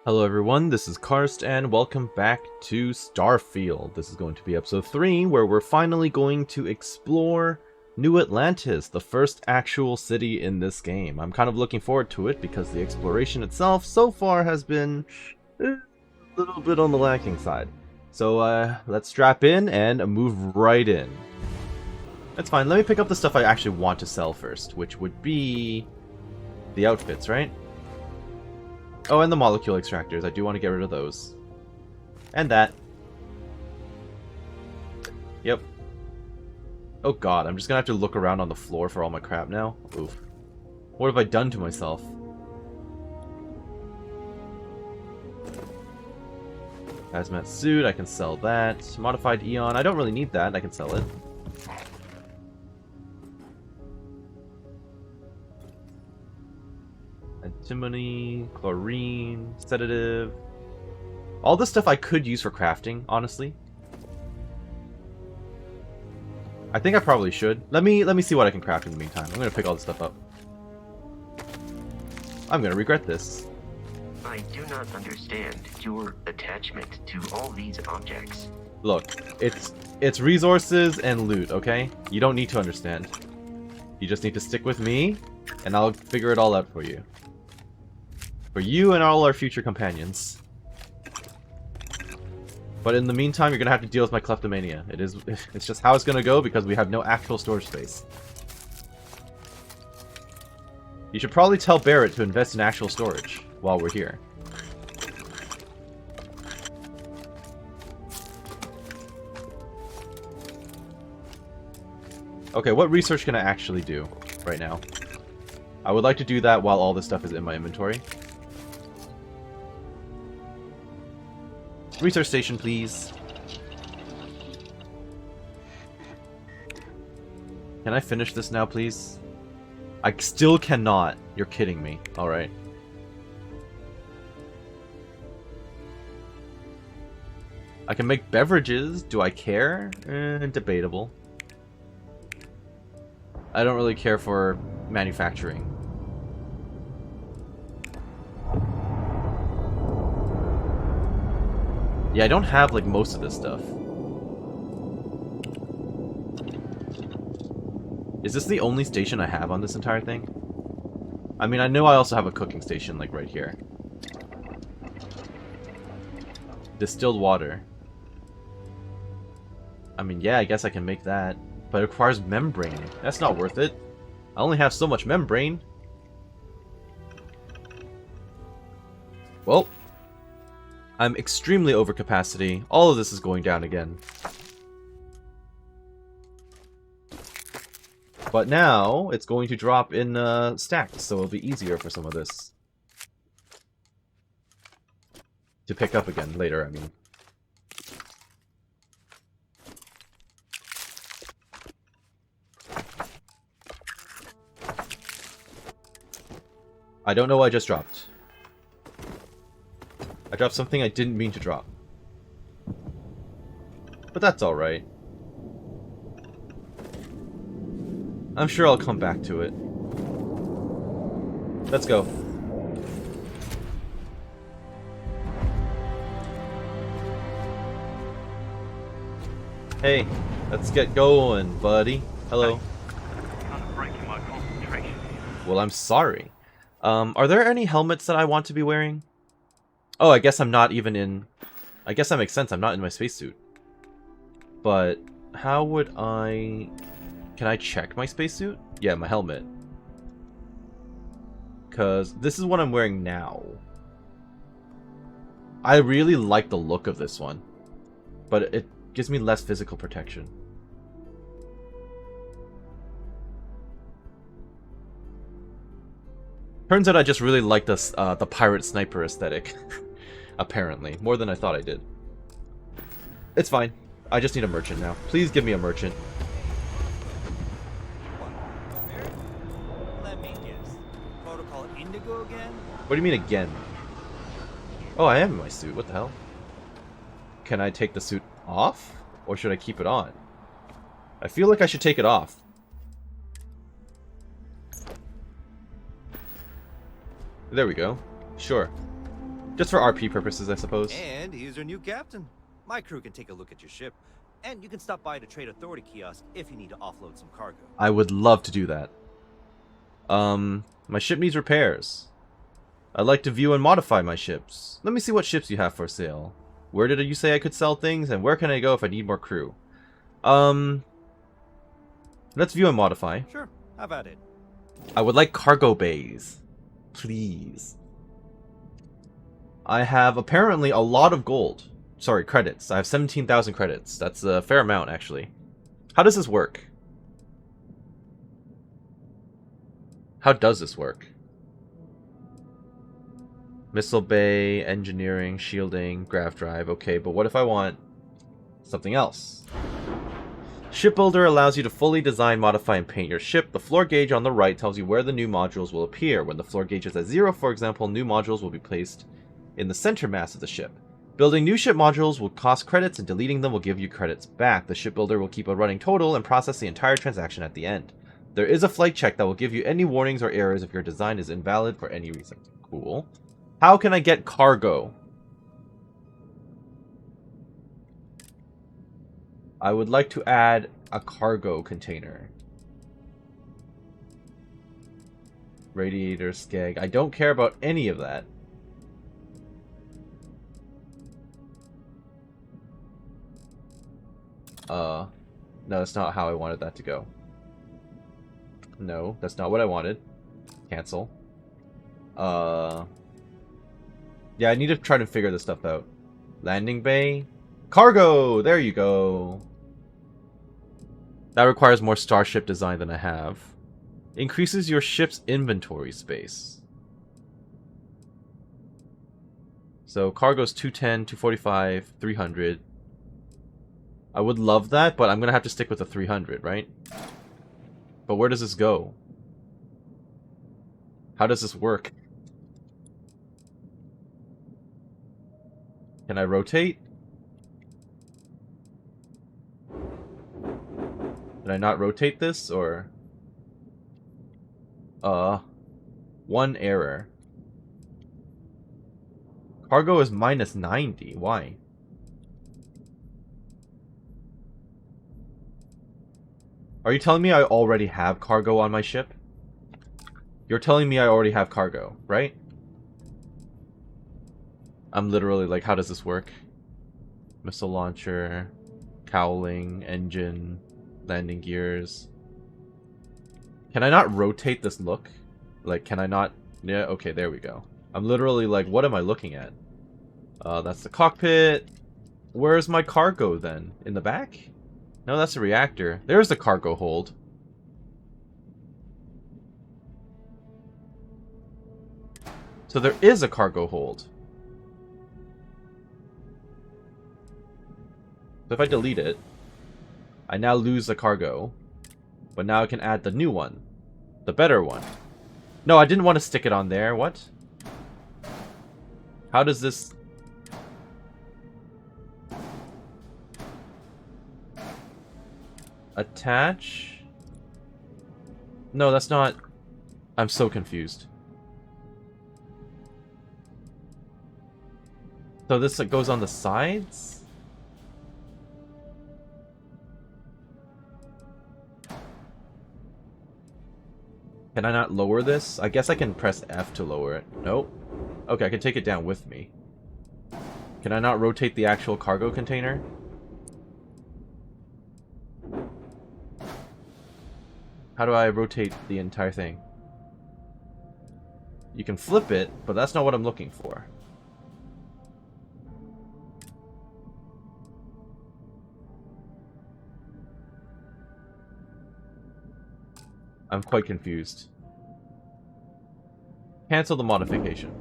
Hello everyone, this is Karst, and welcome back to Starfield. This is going to be episode 3, where we're finally going to explore New Atlantis, the first actual city in this game. I'm kind of looking forward to it, because the exploration itself so far has been a little bit on the lacking side. So let's strap in and move right in. That's fine, let me pick up the stuff I actually want to sell first, which would be the outfits, right? Oh, and the molecule extractors. I do want to get rid of those. And that. Yep. Oh god, I'm just gonna have to look around on the floor for all my crap now. Oof. What have I done to myself? Hazmat suit, I can sell that. Modified Eon, I don't really need that. I can sell it. Antimony, chlorine, sedative. All this stuff I could use for crafting, honestly. I think I probably should. Let me see what I can craft in the meantime. I'm gonna pick all this stuff up. I'm gonna regret this. I do not understand your attachment to all these objects. Look, it's resources and loot, okay? You don't need to understand. You just need to stick with me, and I'll figure it all out for you. For you and all our future companions. But in the meantime, you're gonna have to deal with my kleptomania. It's just how it's gonna go because we have no actual storage space. You should probably tell Barrett to invest in actual storage while we're here. Okay, what research can I actually do right now? I would like to do that while all this stuff is in my inventory. Research station, please. Can I finish this now, please? I still cannot. You're kidding me. Alright. I can make beverages. Do I care? Debatable. I don't really care for manufacturing. Yeah, I don't have, like, most of this stuff. Is this the only station I have on this entire thing? I mean, I know I also have a cooking station, like, right here. Distilled water. I mean, yeah, I guess I can make that. But it requires membrane. That's not worth it. I only have so much membrane. Well, I'm extremely over capacity. All of this is going down again. But now, it's going to drop in stacks, so it'll be easier for some of this. To pick up again later, I mean. I don't know what I just dropped. I dropped something I didn't mean to drop. But that's alright. I'm sure I'll come back to it. Let's go. Hey, let's get going, buddy. Hello. Kind of breaking my concentration here. Well, I'm sorry. Are there any helmets that I want to be wearing? Oh, I guess I'm not even in... I guess that makes sense. I'm not in my spacesuit. But how would I... Can I check my spacesuit? Yeah, my helmet. Because this is what I'm wearing now. I really like the look of this one. But it gives me less physical protection. Turns out I just really like this, the pirate sniper aesthetic. Apparently. More than I thought I did. It's fine. I just need a merchant now. Please give me a merchant. Let me guess. Protocol Indigo again? What do you mean again? Oh, I am in my suit. What the hell? Can I take the suit off? Or should I keep it on? I feel like I should take it off. There we go. Sure. Just for RP purposes, I suppose. And he's our new captain. My crew can take a look at your ship. And you can stop by the Trade Authority kiosk if you need to offload some cargo. I would love to do that. My ship needs repairs. I'd like to view and modify my ships. Let me see what ships you have for sale. Where did you say I could sell things, and where can I go if I need more crew? Let's view and modify. Sure, how about it? I would like cargo bays. Please. I have apparently a lot of gold. Sorry, credits. I have 17,000 credits. That's a fair amount, actually. How does this work? How does this work? Missile bay, engineering, shielding, grav drive. Okay, but what if I want something else? Shipbuilder allows you to fully design, modify, and paint your ship. The floor gauge on the right tells you where the new modules will appear. When the floor gauge is at 0, for example, new modules will be placed in the center mass of the ship. Building new ship modules will cost credits, and deleting them will give you credits back. The shipbuilder will keep a running total and process the entire transaction at the end. There is a flight check that will give you any warnings or errors if your design is invalid for any reason. Cool. How can I get cargo? I would like to add a cargo container. Radiator, skeg. I don't care about any of that. No, that's not how I wanted that to go. No, that's not what I wanted. Cancel. Yeah, I need to try to figure this stuff out. Landing bay. Cargo! There you go. That requires more starship design than I have. Increases your ship's inventory space. So cargo's 210, 245, 300. I would love that, but I'm going to have to stick with the 300, right? But where does this go? How does this work? Can I rotate? Did I not rotate this, or... one error. Cargo is minus 90. Why? Are you telling me I already have cargo on my ship? You're telling me I already have cargo, right? I'm literally like, how does this work? Missile launcher, cowling, engine, landing gears. Can I not rotate this look? Like, can I not? Yeah, okay, there we go. I'm literally like, what am I looking at? That's the cockpit. Where's my cargo then? In the back? No, that's a reactor. There's the cargo hold. So there is a cargo hold. So if I delete it, I now lose the cargo. But now I can add the new one. The better one. No, I didn't want to stick it on there. What? How does this... Attach? No, that's not... I'm so confused. So this goes on the sides? Can I not lower this? I guess I can press F to lower it. Nope. Okay, I can take it down with me. Can I not rotate the actual cargo container? How do I rotate the entire thing? You can flip it, but that's not what I'm looking for. I'm quite confused. Cancel the modification.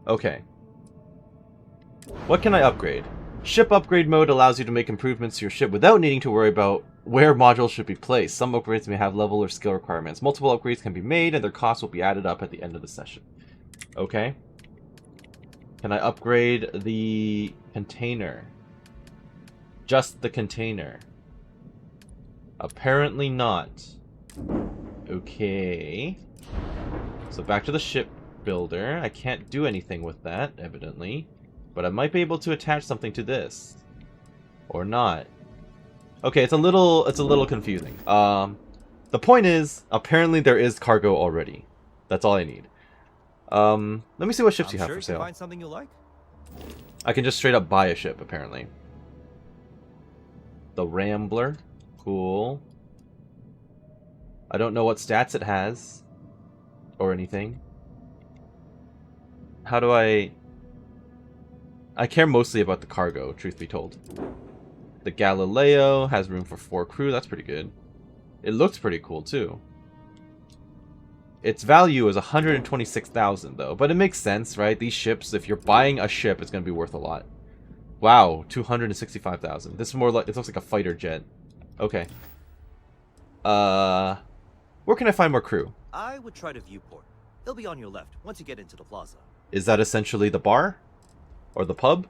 Okay. What can I upgrade? Ship upgrade mode allows you to make improvements to your ship without needing to worry about where modules should be placed. Some upgrades may have level or skill requirements. Multiple upgrades can be made and their costs will be added up at the end of the session. Okay. Can I upgrade the container? Just the container. Apparently not. Okay. So back to the shipbuilder. I can't do anything with that, evidently. But I might be able to attach something to this. Or not. Okay, it's a little confusing. The point is, apparently there is cargo already. That's all I need. Let me see what ships you have for sale. Find something you like. I can just straight up buy a ship, apparently. The Rambler. Cool. I don't know what stats it has. Or anything. How do I care mostly about the cargo, truth be told. The Galileo has room for 4 crew. That's pretty good. It looks pretty cool, too. Its value is 126,000, though. But it makes sense, right? These ships, if you're buying a ship, it's going to be worth a lot. Wow, 265,000. This is more like... It looks like a fighter jet. Okay. Where can I find more crew? I would try to Viewport. They'll be on your left once you get into the plaza. Is that essentially the bar? Or the pub?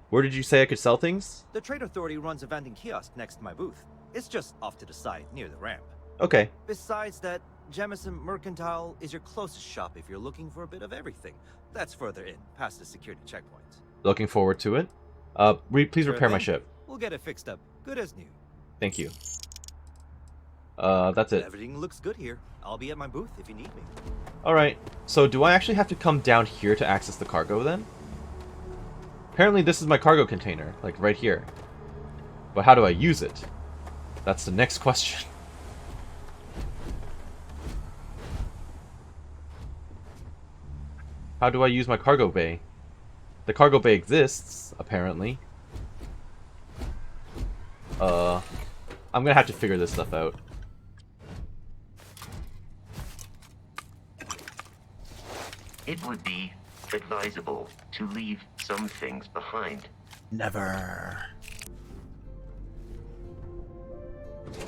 Where did you say I could sell things? The Trade Authority runs a vending kiosk next to my booth. It's just off to the side, near the ramp. Okay. Besides that, Jemison Mercantile is your closest shop if you're looking for a bit of everything. That's further in, past the security checkpoint. Looking forward to it. Please repair my ship. We'll get it fixed up. Good as new. Thank you. That's it. Everything looks good here. I'll be at my booth if you need me. Alright, so do I actually have to come down here to access the cargo then? Apparently this is my cargo container, like right here. But how do I use it? That's the next question. How do I use my cargo bay? The cargo bay exists, apparently. I'm gonna have to figure this stuff out. It would be advisable to leave some things behind. Never.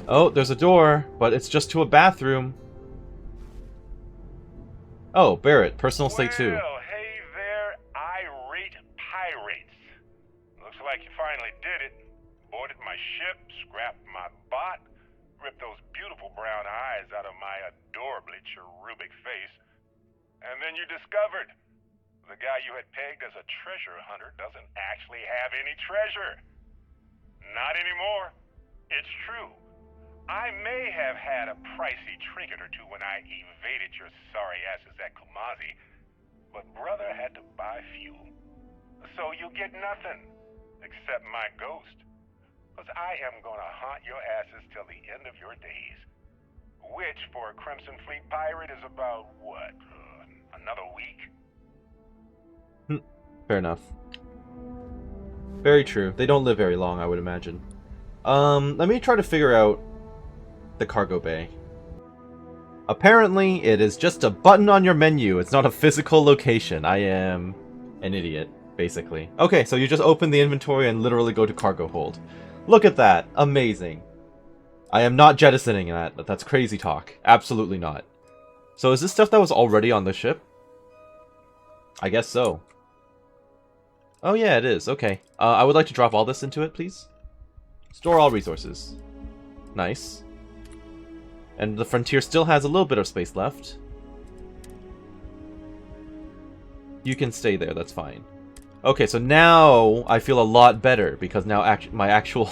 Oh, there's a door, but it's just to a bathroom. Oh, Barrett, personal stake 2. Well, hey there, irate pirates. Looks like you finally did it. Boarded my ship, scrapped my bot, ripped those beautiful brown eyes out of my adorably cherubic face, and then you discovered the guy you had pegged as a treasure hunter doesn't actually have any treasure. Not anymore. It's true. I may have had a pricey trinket or two when I evaded your sorry asses at Kumazi, but brother had to buy fuel. So you get nothing, except my ghost. Because I am gonna haunt your asses till the end of your days. Which, for a Crimson Fleet pirate, is about, what, another week? Fair enough. Very true. They don't live very long, I would imagine. Let me try to figure out the cargo bay. Apparently, it is just a button on your menu. It's not a physical location. I am an idiot, basically. Okay, so you just open the inventory and literally go to cargo hold. Look at that. Amazing. I am not jettisoning that. That's crazy talk. Absolutely not. So is this stuff that was already on the ship? I guess so. Oh yeah, it is. Okay. I would like to drop all this into it, please. Store all resources. Nice. And the Frontier still has a little bit of space left. You can stay there, that's fine. Okay, so now I feel a lot better because now my actual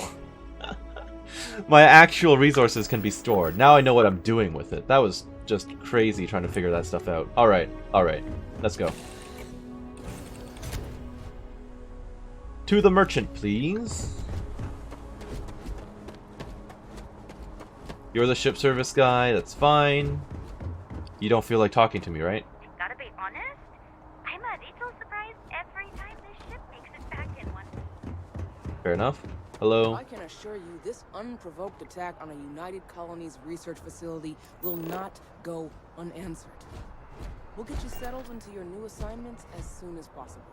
my actual resources can be stored. Now I know what I'm doing with it. That was just crazy trying to figure that stuff out. Alright, let's go. To the merchant, please. You're the ship service guy, that's fine. You don't feel like talking to me, right? Gotta be honest, I'm a little surprised every time this ship makes it back in one. Fair enough. Hello? I can assure you this unprovoked attack on a United Colonies research facility will not go unanswered. We'll get you settled into your new assignments as soon as possible.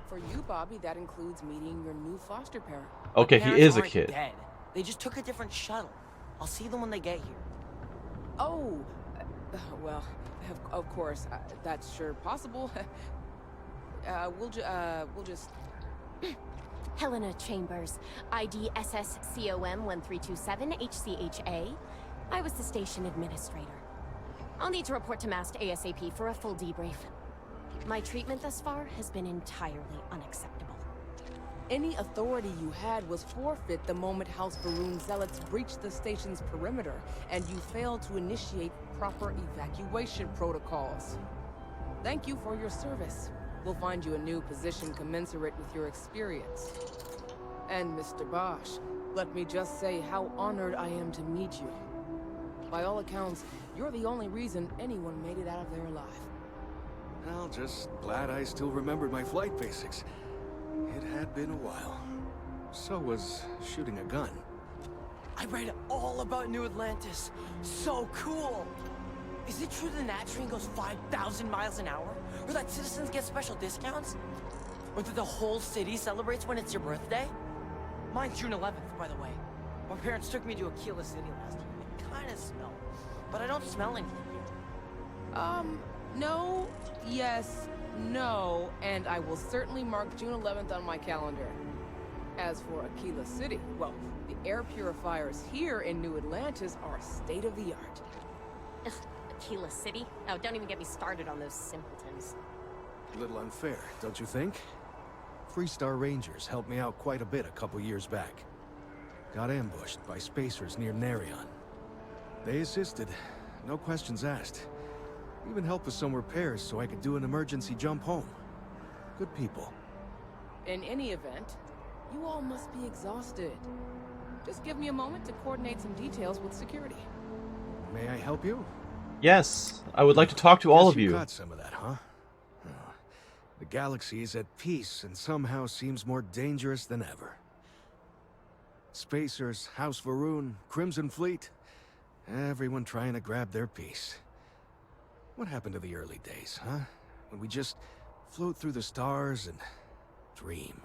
For you, Bobby, that includes meeting your new foster parent. Okay, he is a Parents kid. aren't dead. They just took a different shuttle. I'll see them when they get here. Oh, well, of course, that's sure possible. We'll just... Helena Chambers, ID SSCOM 1327 HCHA. I was the station administrator. I'll need to report to Mast ASAP for a full debrief. My treatment thus far has been entirely unacceptable. Any authority you had was forfeit the moment House Varun zealots breached the station's perimeter, and you failed to initiate proper evacuation protocols. Thank you for your service. We'll find you a new position commensurate with your experience. And Mr. Bosch, let me just say how honored I am to meet you. By all accounts, you're the only reason anyone made it out of there alive. Well, just glad I still remembered my flight basics. It had been a while. So was shooting a gun. I read all about New Atlantis. So cool! Is it true the Nat train goes 5,000 miles an hour? Or that citizens get special discounts? Or that the whole city celebrates when it's your birthday? Mine's June 11th, by the way. My parents took me to Aquila City last year. It kinda smelled. But I don't smell anything here. No, yes, no, and I will certainly mark June 11th on my calendar. As for Aquila City, well, the air purifiers here in New Atlantis are state-of-the-art. Ugh, Aquila City? Oh, don't even get me started on those simpletons. A little unfair, don't you think? Freestar Rangers helped me out quite a bit a couple years back. Got ambushed by spacers near Nerion. They assisted, no questions asked. Even helped with some repairs so I could do an emergency jump home. Good people. In any event, you all must be exhausted. Just give me a moment to coordinate some details with security. May I help you? Yes, I would like to talk to all Guess of you. Got some of that, huh? Oh, the galaxy is at peace and somehow seems more dangerous than ever. Spacers, House Varun, Crimson Fleet, everyone trying to grab their piece. What happened to the early days, huh? When we just float through the stars and dream.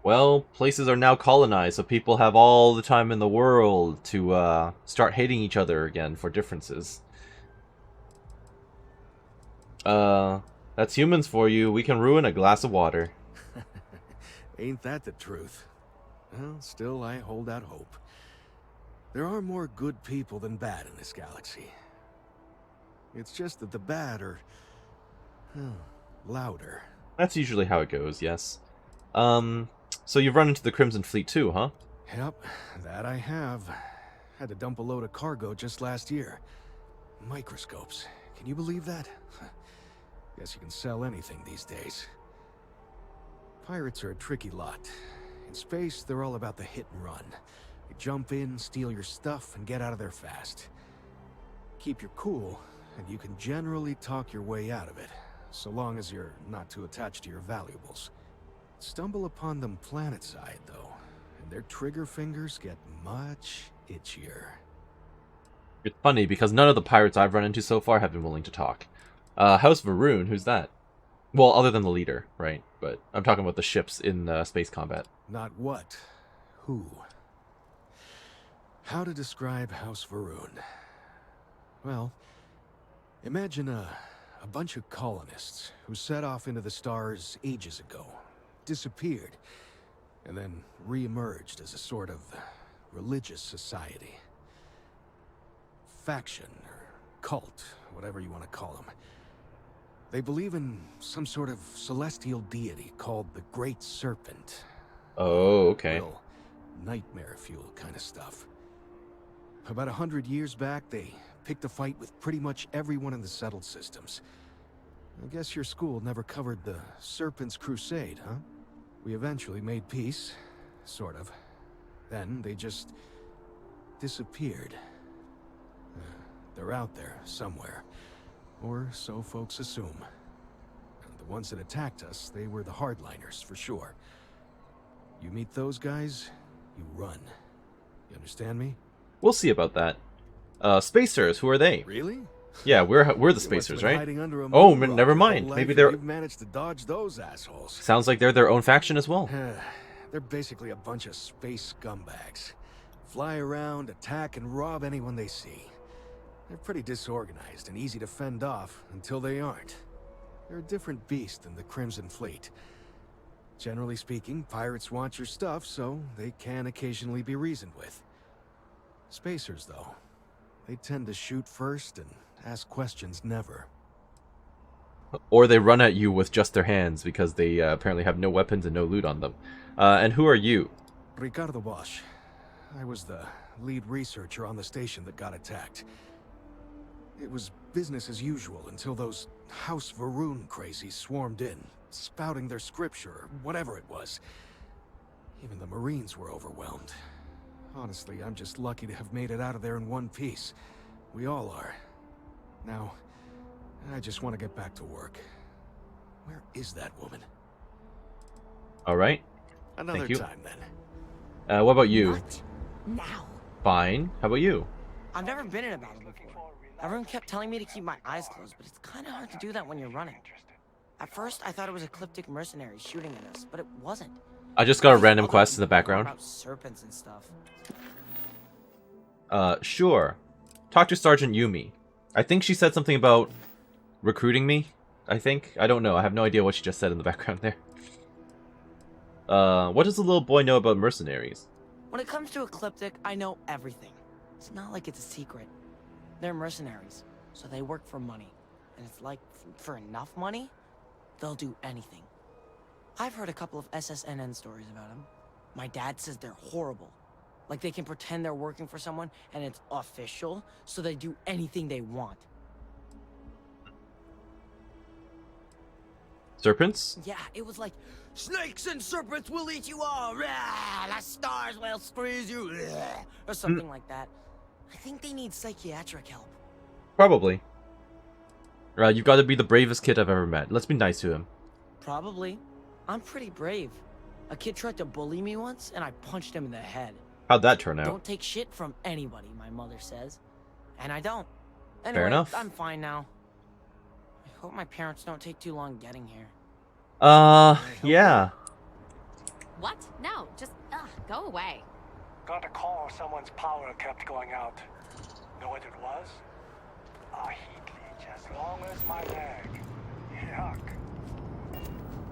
Well, places are now colonized, so people have all the time in the world to start hating each other again for differences. That's humans for you. We can ruin a glass of water. Ain't that the truth? Well, still I hold out hope. There are more good people than bad in this galaxy. It's just that the bad are louder. That's usually how it goes, yes. So you've run into the Crimson Fleet too, huh? Yep, that I have. Had to dump a load of cargo just last year. Microscopes. Can you believe that? Guess you can sell anything these days. Pirates are a tricky lot. In space, they're all about the hit and run. You jump in, steal your stuff, and get out of there fast. Keep your cool, and you can generally talk your way out of it, so long as you're not too attached to your valuables. Stumble upon them planetside, though, and their trigger fingers get much itchier. It's funny, because none of the pirates I've run into so far have been willing to talk. House Varun, who's that? Well, other than the leader, right? But I'm talking about the ships in space combat. Not what, who. How to describe House Varun? Well, imagine a bunch of colonists who set off into the stars ages ago, disappeared, and then re-emerged as a sort of religious society. Faction, or cult, whatever you want to call them. They believe in some sort of celestial deity called the Great Serpent. Oh, okay. Real nightmare fuel kind of stuff. About 100 years back, they picked a fight with pretty much everyone in the settled systems. I guess your school never covered the Serpent's Crusade, huh? We eventually made peace, sort of. Then they just disappeared. They're out there, somewhere. Or so folks assume. The ones that attacked us, they were the hardliners, for sure. You meet those guys, you run. You understand me? We'll see about that. Spacers, who are they? Really? Yeah, we're the You must have Spacers, been right? hiding under a Oh, moon rock never your whole mind. life Maybe and they're... You've managed to dodge those assholes. Sounds like they're their own faction as well. They're basically a bunch of space scumbags. Fly around, attack, and rob anyone they see. They're pretty disorganized and easy to fend off until they aren't. They're a different beast than the Crimson Fleet. Generally speaking, pirates want your stuff, so they can occasionally be reasoned with. Spacers, though, They tend to shoot first and ask questions never. Or they run at you with just their hands because they apparently have no weapons and no loot on them. And who are you? Ricardo Bosch. I was the lead researcher on the station that got attacked. It was business as usual until those House Varun crazies swarmed in, spouting their scripture or whatever it was. Even the Marines were overwhelmed. Honestly, I'm just lucky to have made it out of there in one piece. We all are. Now, I just want to get back to work. Where is that woman? Alright. Another Thank you. time then. What about you? What? Now? Fine. How about you? I've never been in a battle before. Everyone kept telling me to keep my eyes closed, but it's kind of hard to do that when you're running. At first, I thought it was ecliptic mercenaries shooting at us, but it wasn't. I just got a random Other quest in the people background. About serpents and stuff. Sure. Talk to Sergeant Yumi. I think she said something about recruiting me. I think. I don't know. I have no idea what she just said in the background there. What does the little boy know about mercenaries? When it comes to ecliptic, I know everything. It's not like it's a secret. They're mercenaries, so they work for money. And it's like, for enough money, they'll do anything. I've heard a couple of SSNN stories about them. My dad says they're horrible. Like they can pretend they're working for someone and it's official, so they do anything they want. Serpents? Yeah, it was like, snakes and serpents will eat you all, rah, the stars will squeeze you, rah, or something like that. I think they need psychiatric help. Probably. You've got to be the bravest kid I've ever met. Let's be nice to him. Probably. I'm pretty brave. A kid tried to bully me once, and I punched him in the head. How'd that turn out? Don't take shit from anybody, my mother says. And I don't. Anyway, Fair enough. I'm fine now. I hope my parents don't take too long getting here. Yeah. What? No, just, go away. Got a call someone's power kept going out. Know what it was? A heat leech as long as my leg. Yuck.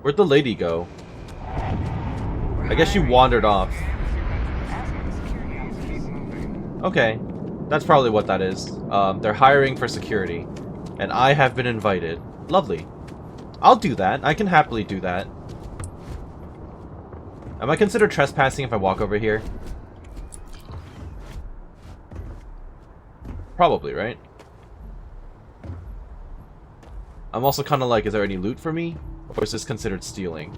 Where'd the lady go? I guess she wandered off. Okay. That's probably what that is. They're hiring for security. And I have been invited. Lovely. I'll do that. I can happily do that. Am I considered trespassing if I walk over here? Probably, right? I'm also kind of like, is there any loot for me? Or is this considered stealing?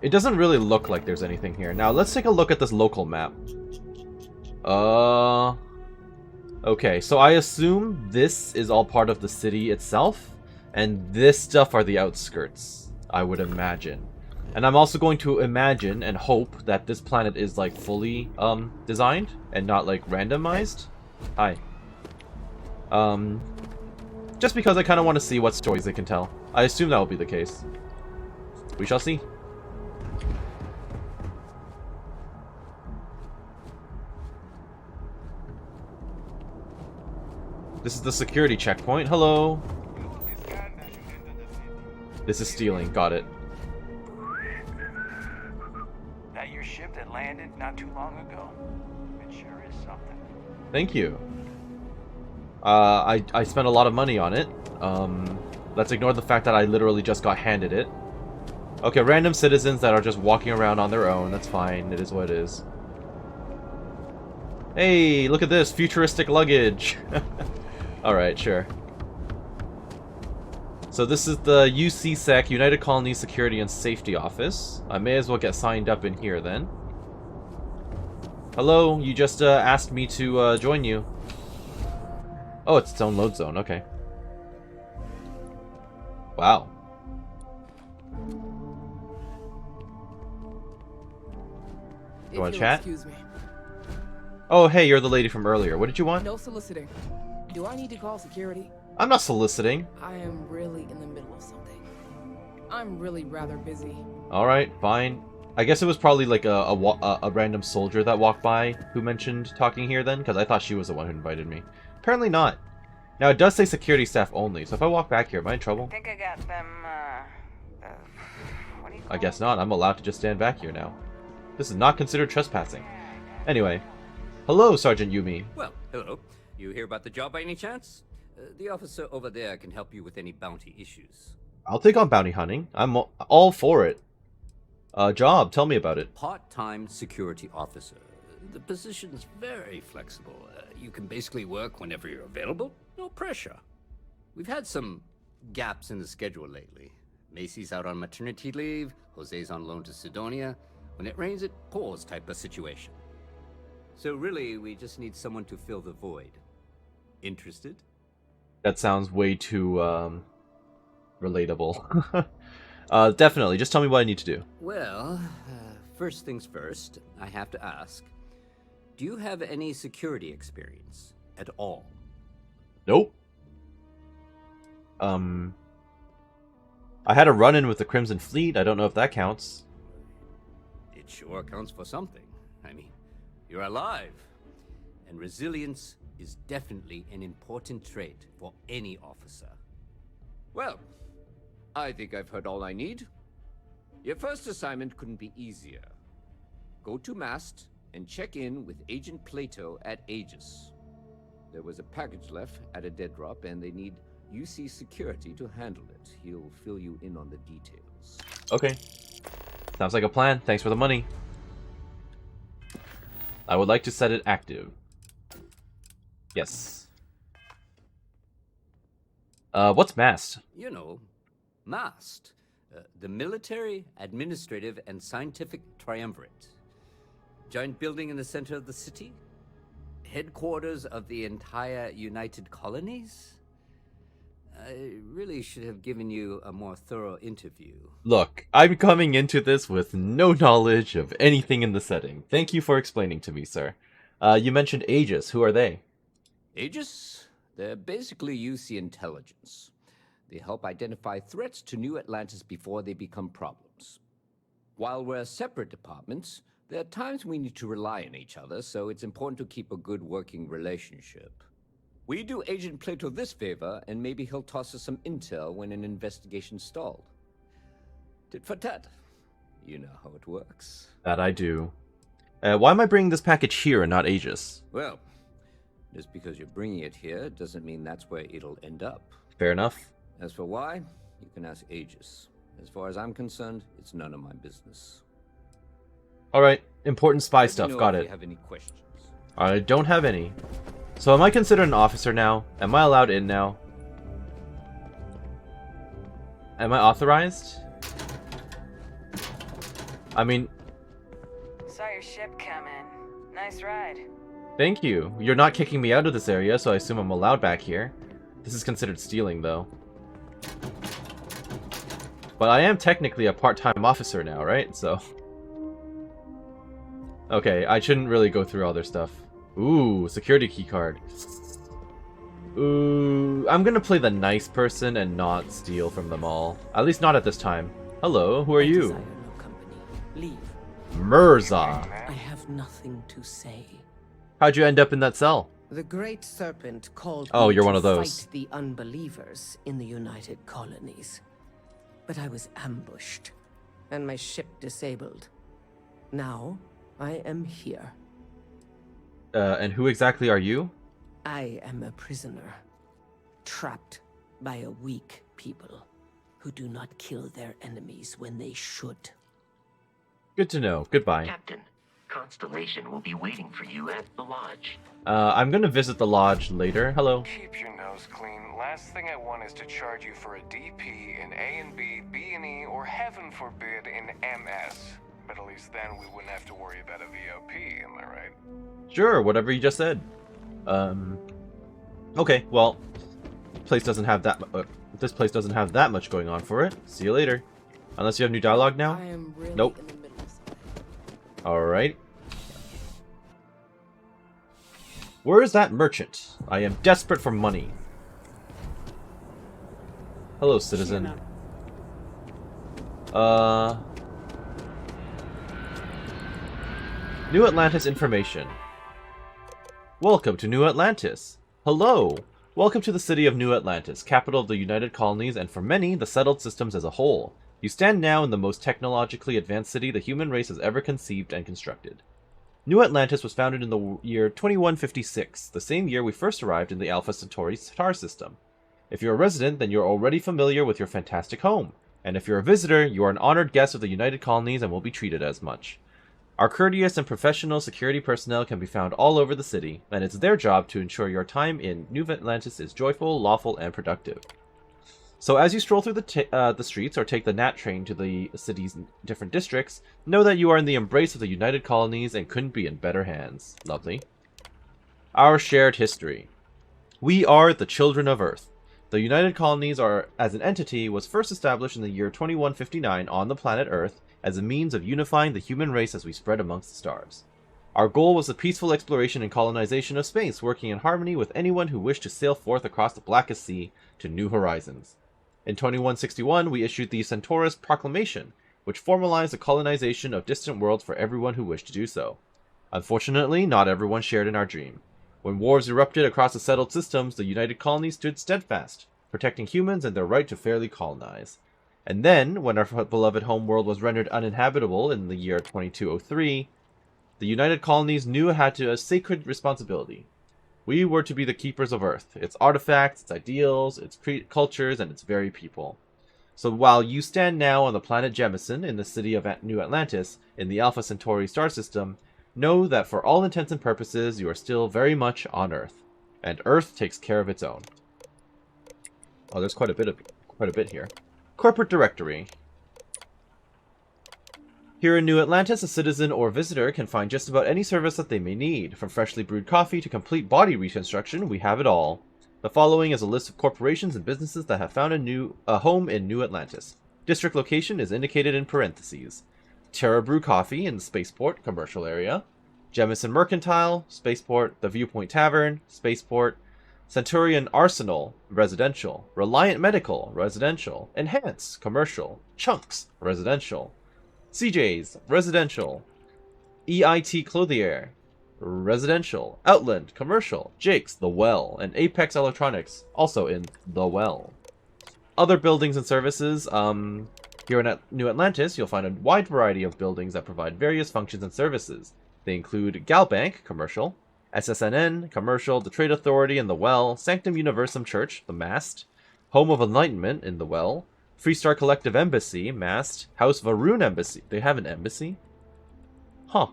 It doesn't really look like there's anything here. Now, let's take a look at this local map. Okay, so I assume this is all part of the city itself, and this stuff are the outskirts, I would imagine. And I'm also going to imagine and hope that this planet is, like, fully, designed, and not, like, randomized. Hi. Just because I kind of want to see what stories they can tell. I assume that will be the case. We shall see. This is the security checkpoint. Hello. This is stealing. Got it. That your ship that landed not too long ago? It sure is something. Thank you. I spent a lot of money on it. Let's ignore the fact that I literally just got handed it. Okay, random citizens that are just walking around on their own. That's fine. It is what it is. Hey, look at this. Futuristic luggage. Alright, sure. So this is the UCSEC, United Colonies Security and Safety Office. I may as well get signed up in here then. Hello, you just asked me to join you. Oh, it's its own load zone, okay. Wow. You want to chat? Excuse me. Oh, hey, you're the lady from earlier. What did you want? No soliciting. Do I need to call security? I'm not soliciting. I am really in the middle of something. I'm really rather busy. Alright, fine. I guess it was probably like a random soldier that walked by who mentioned talking here then, because I thought she was the one who invited me. Apparently not. Now, it does say security staff only, so if I walk back here, am I in trouble? I think I got them, what do you call I guess not. I'm allowed to just stand back here now. This is not considered trespassing. Anyway. Hello, Sergeant Yumi. Well, hello. You hear about the job by any chance? The officer over there can help you with any bounty issues. I'll take on bounty hunting. I'm all for it. Job, tell me about it. Part-time security officer. The position's very flexible. You can basically work whenever you're available. No pressure. We've had some gaps in the schedule lately. Macy's out on maternity leave. Jose's on loan to Sidonia. When it rains, it pours type of situation. So really, we just need someone to fill the void. Interested? That sounds way too, relatable. Definitely. Just tell me what I need to do. Well, first things first, I have to ask. Do you have any security experience at all? Nope. I had a run-in with the Crimson Fleet. I don't know if that counts. It sure counts for something. I mean, you're alive. And resilience is definitely an important trait for any officer. Well, I think I've heard all I need. Your first assignment couldn't be easier. Go to Mast and check in with Agent Plato at Aegis. There was a package left at a dead drop, and they need UC security to handle it. He'll fill you in on the details. Okay. Sounds like a plan. Thanks for the money. I would like to set it active. Yes. What's MAST? You know, MAST. The Military, Administrative, and Scientific Triumvirate. Giant building in the center of the city? Headquarters of the entire United Colonies? I really should have given you a more thorough interview. Look, I'm coming into this with no knowledge of anything in the setting. Thank you for explaining to me, sir. You mentioned Aegis. Who are they? Aegis? They're basically UC intelligence. They help identify threats to New Atlantis before they become problems. While we're separate departments, there are times we need to rely on each other, so it's important to keep a good working relationship. We do Agent Plato this favor, and maybe he'll toss us some intel when an investigation stalled. Tit for tat. You know how it works. That I do. Why am I bringing this package here and not Aegis? Well, just because you're bringing it here doesn't mean that's where it'll end up. Fair enough. As for why, you can ask Aegis. As far as I'm concerned, it's none of my business. Alright, important spy stuff, got If it. you have any questions. I don't have any. So am I considered an officer now? Am I allowed in now? Am I authorized? I mean... Saw your ship come in. Nice ride. Thank you. You're not kicking me out of this area, so I assume I'm allowed back here. This is considered stealing, though. But I am technically a part-time officer now, right? So... Okay, I shouldn't really go through all their stuff. Ooh, security keycard. Ooh, I'm gonna play the nice person and not steal from them all. At least not at this time. Hello, who are you? Desire no company. Leave. Mirza. I have nothing to say. How'd you end up in that cell? The Great Serpent called Oh, me you're to one of those. fight the unbelievers in the United Colonies. But I was ambushed, and my ship disabled. Now, I am here. And who exactly are you? I am a prisoner, trapped by a weak people who do not kill their enemies when they should. Good to know. Goodbye. Captain, Constellation will be waiting for you at the lodge. I'm gonna visit the lodge later. Hello. Keep your nose clean. Last thing I want is to charge you for a DP in A and B, B and E, or heaven forbid in MS. But at least then we wouldn't have to worry about a VOP, am I right? Sure, whatever you just said. Okay, well, place doesn't have that. This place doesn't have that much going on for it. See you later. Unless you have new dialogue now. I am really Nope. in the middle of something. All right. Where is that merchant? I am desperate for money. Hello, citizen. New Atlantis information. Welcome to New Atlantis. Hello. Welcome to the city of New Atlantis, capital of the United Colonies, and for many, the settled systems as a whole. You stand now in the most technologically advanced city the human race has ever conceived and constructed. New Atlantis was founded in the year 2156, the same year we first arrived in the Alpha Centauri star system. If you're a resident, then you're already familiar with your fantastic home. And if you're a visitor, you are an honored guest of the United Colonies and will be treated as much. Our courteous and professional security personnel can be found all over the city, and it's their job to ensure your time in New Atlantis is joyful, lawful, and productive. So as you stroll through the streets or take the NAT train to the city's different districts, know that you are in the embrace of the United Colonies and couldn't be in better hands. Lovely. Our shared history. We are the children of Earth. The United Colonies as an entity was first established in the year 2159 on the planet Earth as a means of unifying the human race as we spread amongst the stars. Our goal was the peaceful exploration and colonization of space, working in harmony with anyone who wished to sail forth across the blackest sea to new horizons. In 2161, we issued the Centaurus Proclamation, which formalized the colonization of distant worlds for everyone who wished to do so. Unfortunately, not everyone shared in our dream. When wars erupted across the settled systems, the United Colonies stood steadfast, protecting humans and their right to fairly colonize. And then, when our beloved homeworld was rendered uninhabitable in the year 2203, the United Colonies knew it had a sacred responsibility. We were to be the keepers of Earth, its artifacts, its ideals, its cultures, and its very people. So while you stand now on the planet Jemison in the city of New Atlantis, in the Alpha Centauri star system, know that for all intents and purposes, you are still very much on Earth. And Earth takes care of its own. Oh, there's quite a bit here. Corporate Directory. Here in New Atlantis, a citizen or visitor can find just about any service that they may need. From freshly brewed coffee to complete body reconstruction, we have it all. The following is a list of corporations and businesses that have found a home in New Atlantis. District location is indicated in parentheses. Terra Brew Coffee in the Spaceport commercial area. Jemison Mercantile, Spaceport. The Viewpoint Tavern, Spaceport. Centurion Arsenal, residential. Reliant Medical, residential. Enhance, commercial. Chunks, residential. CJ's, residential. EIT Clothier, residential. Outland, commercial. Jake's, The Well. And Apex Electronics, also in The Well. Other buildings and services, here in New Atlantis, you'll find a wide variety of buildings that provide various functions and services. They include Galbank, commercial. SSNN, commercial. The Trade Authority in The Well. Sanctum Universum Church, The Mast. Home of Enlightenment in The Well. Freestar Collective Embassy, Mast. House Varun Embassy. They have an embassy? Huh.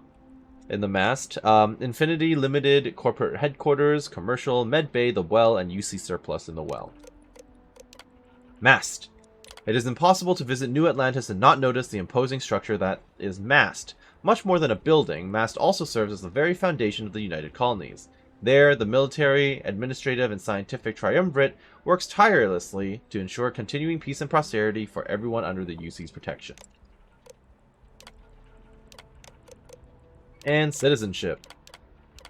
In the Mast. Infinity Limited Corporate Headquarters, Commercial, Medbay, The Well, and UC Surplus in The Well. Mast. It is impossible to visit New Atlantis and not notice the imposing structure that is Mast. Much more than a building, Mast also serves as the very foundation of the United Colonies. There, the military, administrative, and scientific triumvirate works tirelessly to ensure continuing peace and prosperity for everyone under the UC's protection. And citizenship.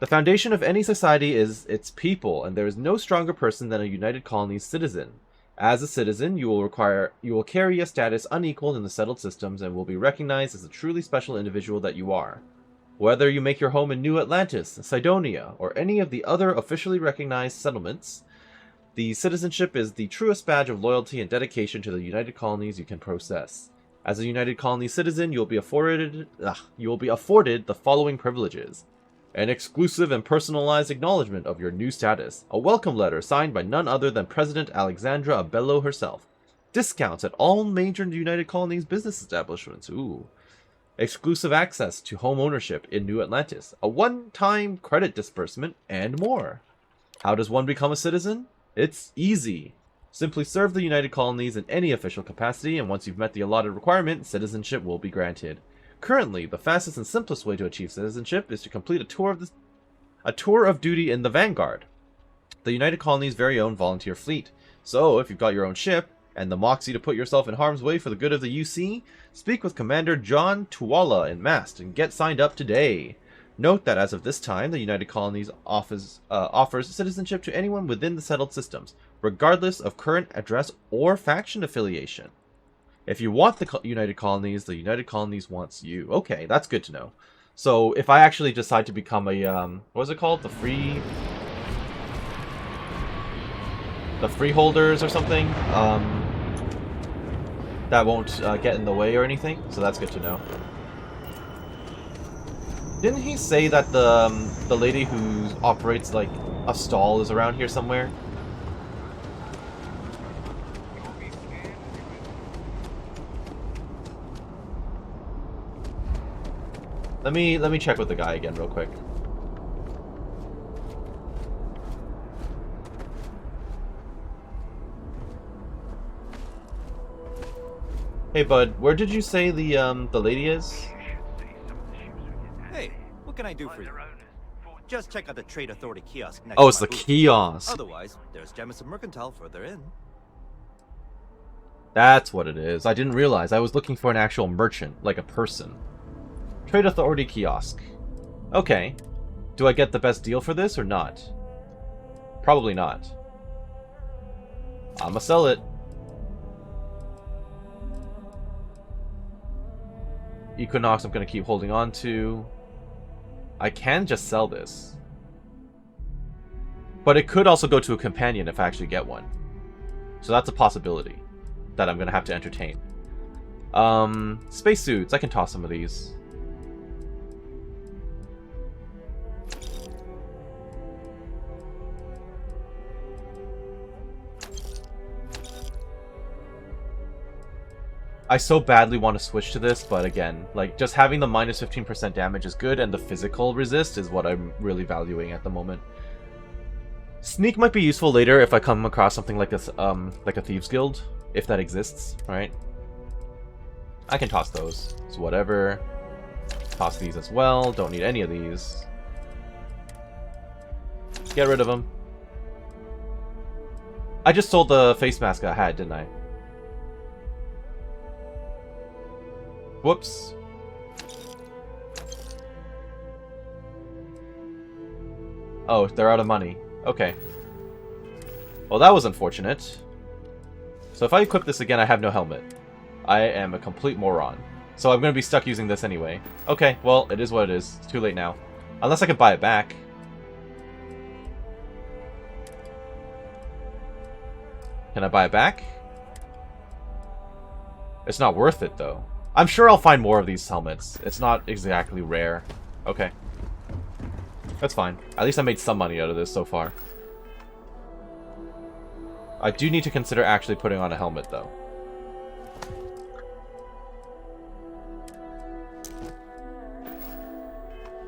The foundation of any society is its people, and there is no stronger person than a United Colonies citizen. As a citizen, you will carry a status unequaled in the settled systems and will be recognized as the truly special individual that you are. Whether you make your home in New Atlantis, Cydonia, or any of the other officially recognized settlements, the citizenship is the truest badge of loyalty and dedication to the United Colonies you can possess. As a United Colonies citizen, you will be afforded the following privileges. An exclusive and personalized acknowledgement of your new status. A welcome letter signed by none other than President Alexandra Abello herself. Discounts at all major United Colonies business establishments. Ooh. Exclusive access to home ownership in New Atlantis. A one-time credit disbursement, and more. How does one become a citizen? It's easy. Simply serve the United Colonies in any official capacity, and once you've met the allotted requirement, citizenship will be granted. Currently, the fastest and simplest way to achieve citizenship is to complete a tour of duty in the Vanguard, the United Colonies' very own volunteer fleet. So, if you've got your own ship, and the moxie to put yourself in harm's way for the good of the UC, speak with Commander John Tuwala in Mast and get signed up today. Note that as of this time, the United Colonies offers citizenship to anyone within the settled systems, regardless of current address or faction affiliation. If you want the United Colonies wants you. Okay, that's good to know. So if I actually decide to become a, what is it called? The freeholders or something? that won't get in the way or anything, so that's good to know. Didn't he say that the lady who operates like a stall is around here somewhere? Let me check with the guy again real quick. Hey bud, where did you say the lady is? Hey, what can I do for you? Just check out the Trade Authority kiosk next Oh, to it's my the booth. kiosk. Otherwise, there's Jemison Mercantile further in. That's what it is. I didn't realize. I was looking for an actual merchant, like a person. Trade Authority kiosk. Okay. Do I get the best deal for this or not? Probably not. I'ma sell it. Equinox I'm gonna keep holding on to. I can just sell this. But it could also go to a companion if I actually get one. So that's a possibility that I'm gonna have to entertain. Spacesuits. I can toss some of these. I so badly want to switch to this, but again, like, just having the minus 15% damage is good, and the physical resist is what I'm really valuing at the moment. Sneak might be useful later if I come across something like this, like a Thieves Guild, if that exists, right? I can toss those. So whatever. Toss these as well. Don't need any of these. Get rid of them. I just sold the face mask I had, didn't I? Whoops. Oh, they're out of money. Okay. Well, that was unfortunate. So if I equip this again, I have no helmet. I am a complete moron. So I'm going to be stuck using this anyway. Okay, well, it is what it is. It's too late now. Unless I could buy it back. Can I buy it back? It's not worth it, though. I'm sure I'll find more of these helmets. It's not exactly rare. Okay. That's fine. At least I made some money out of this so far. I do need to consider actually putting on a helmet, though.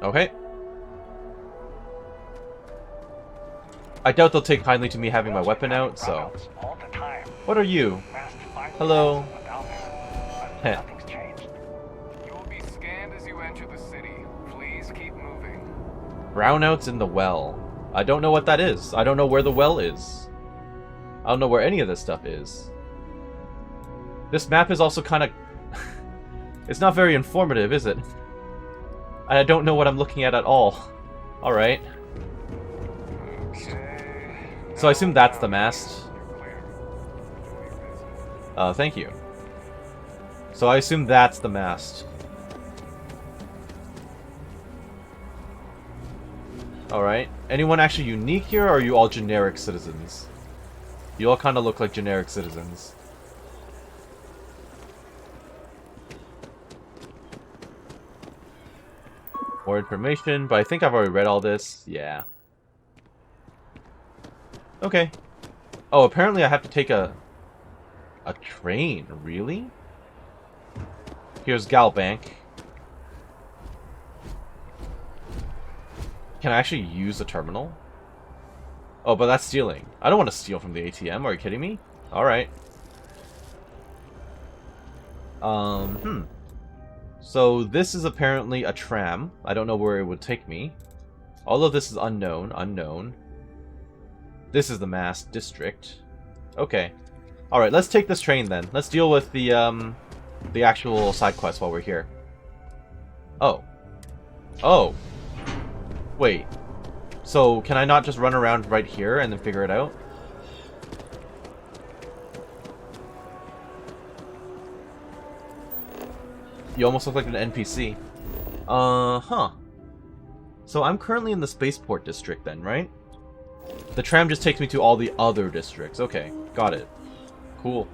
Okay. I doubt they'll take kindly to me having my weapon out, so... What are you? Hello. Heh. Brownouts in the well. I don't know what that is. I don't know where the well is. I don't know where any of this stuff is. This map is also kind of... It's not very informative, is it? I don't know what I'm looking at all. Alright. So I assume that's the mast. Thank you. So I assume that's the mast. Alright. Anyone actually unique here, or are you all generic citizens? You all kind of look like generic citizens. More information, but I think I've already read all this. Yeah. Okay. Oh, apparently I have to take a train. Really? Here's Galbank. Can I actually use the terminal? Oh, but that's stealing. I don't want to steal from the ATM. Are you kidding me? Alright. So this is apparently a tram. I don't know where it would take me. All of this is unknown. Unknown. This is the mass district. Okay. Alright, let's take this train then. Let's deal with the actual side quest while we're here. Oh. Oh. Wait. So, can I not just run around right here and then figure it out? You almost look like an NPC. Huh. So I'm currently in the Spaceport district then, right? The tram just takes me to all the other districts. Okay, got it. Cool.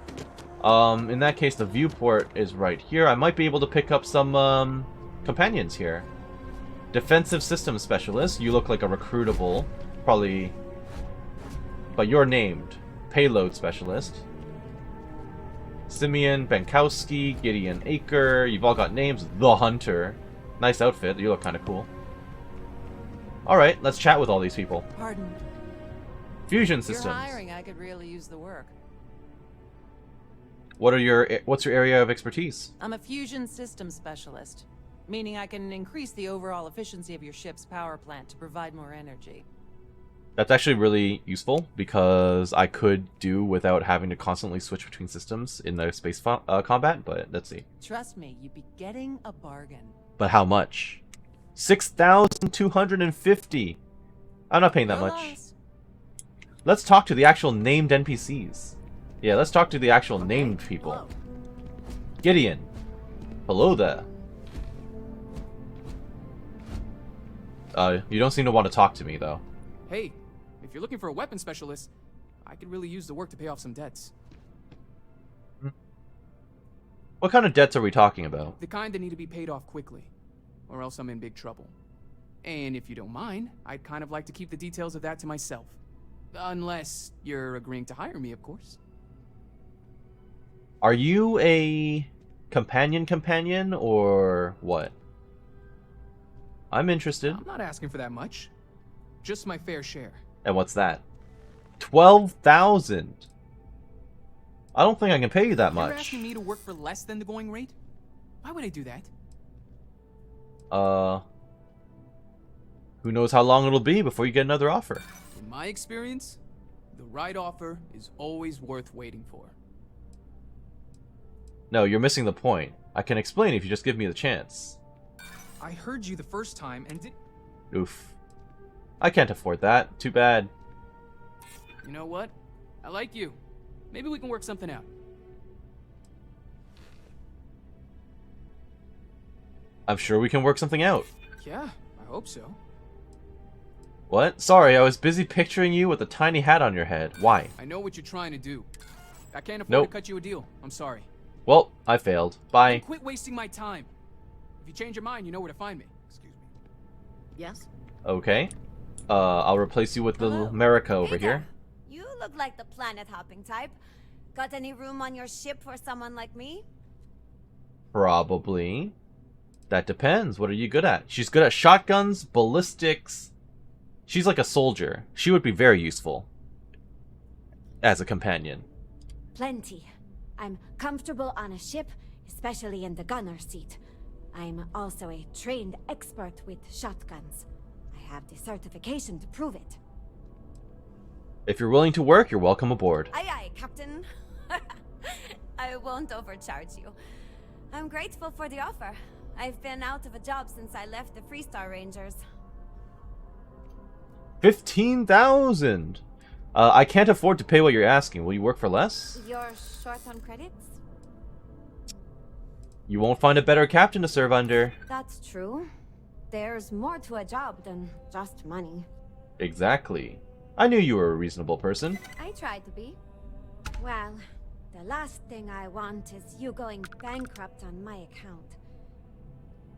In that case, the viewport is right here. I might be able to pick up some companions here. Defensive Systems Specialist. You look like a recruitable. Probably... But you're named. Payload Specialist. Simeon Bankowski, Gideon Aker. You've all got names. The Hunter. Nice outfit. You look kind of cool. Alright, let's chat with all these people. Pardon. Fusion If you're Systems. hiring, I could really use the work. What's your area of expertise? I'm a fusion systems specialist, meaning I can increase the overall efficiency of your ship's power plant to provide more energy. That's actually really useful because I could do without having to constantly switch between systems in the space combat, but let's see. Trust me, you'd be getting a bargain. But how much? 6,250. I'm not paying that No much. loss. Let's talk to the actual named NPCs. Yeah, let's talk to the actual named people. Hello. Gideon. Hello there. You don't seem to want to talk to me, though. Hey, if you're looking for a weapon specialist, I could really use the work to pay off some debts. What kind of debts are we talking about? The kind that need to be paid off quickly, or else I'm in big trouble. And if you don't mind, I'd kind of like to keep the details of that to myself. Unless you're agreeing to hire me, of course. Are you a companion, or what? I'm interested. I'm not asking for that much. Just my fair share. And what's that? 12,000. I don't think I can pay you that You're much. asking me to work for less than the going rate? Why would I do that? Who knows how long it'll be before you get another offer? In my experience, the right offer is always worth waiting for. No, you're missing the point. I can explain if you just give me the chance. I heard you the first time and did... Oof. I can't afford that. Too bad. You know what? I like you. Maybe we can work something out. I'm sure we can work something out. Yeah, I hope so. What? Sorry, I was busy picturing you with a tiny hat on your head. Why? I know what you're trying to do. I can't afford Nope. to cut you a deal. I'm sorry. Well, I failed. Bye. And quit wasting my time. If you change your mind, you know where to find me. Excuse me. Yes? Okay. I'll replace you with the Hello. America over here. You look like the planet-hopping type. Got any room on your ship for someone like me? Probably. That depends. What are you good at? She's good at shotguns, ballistics. She's like a soldier. She would be very useful as a companion. Plenty. I'm comfortable on a ship, especially in the gunner seat. I'm also a trained expert with shotguns. I have the certification to prove it. If you're willing to work, you're welcome aboard. Aye aye, Captain. I won't overcharge you. I'm grateful for the offer. I've been out of a job since I left the Freestar Rangers. 15,000. I can't afford to pay what you're asking. Will you work for less? You're short on credits? You won't find a better captain to serve under. That's true. There's more to a job than just money. Exactly. I knew you were a reasonable person. I try to be. Well, the last thing I want is you going bankrupt on my account.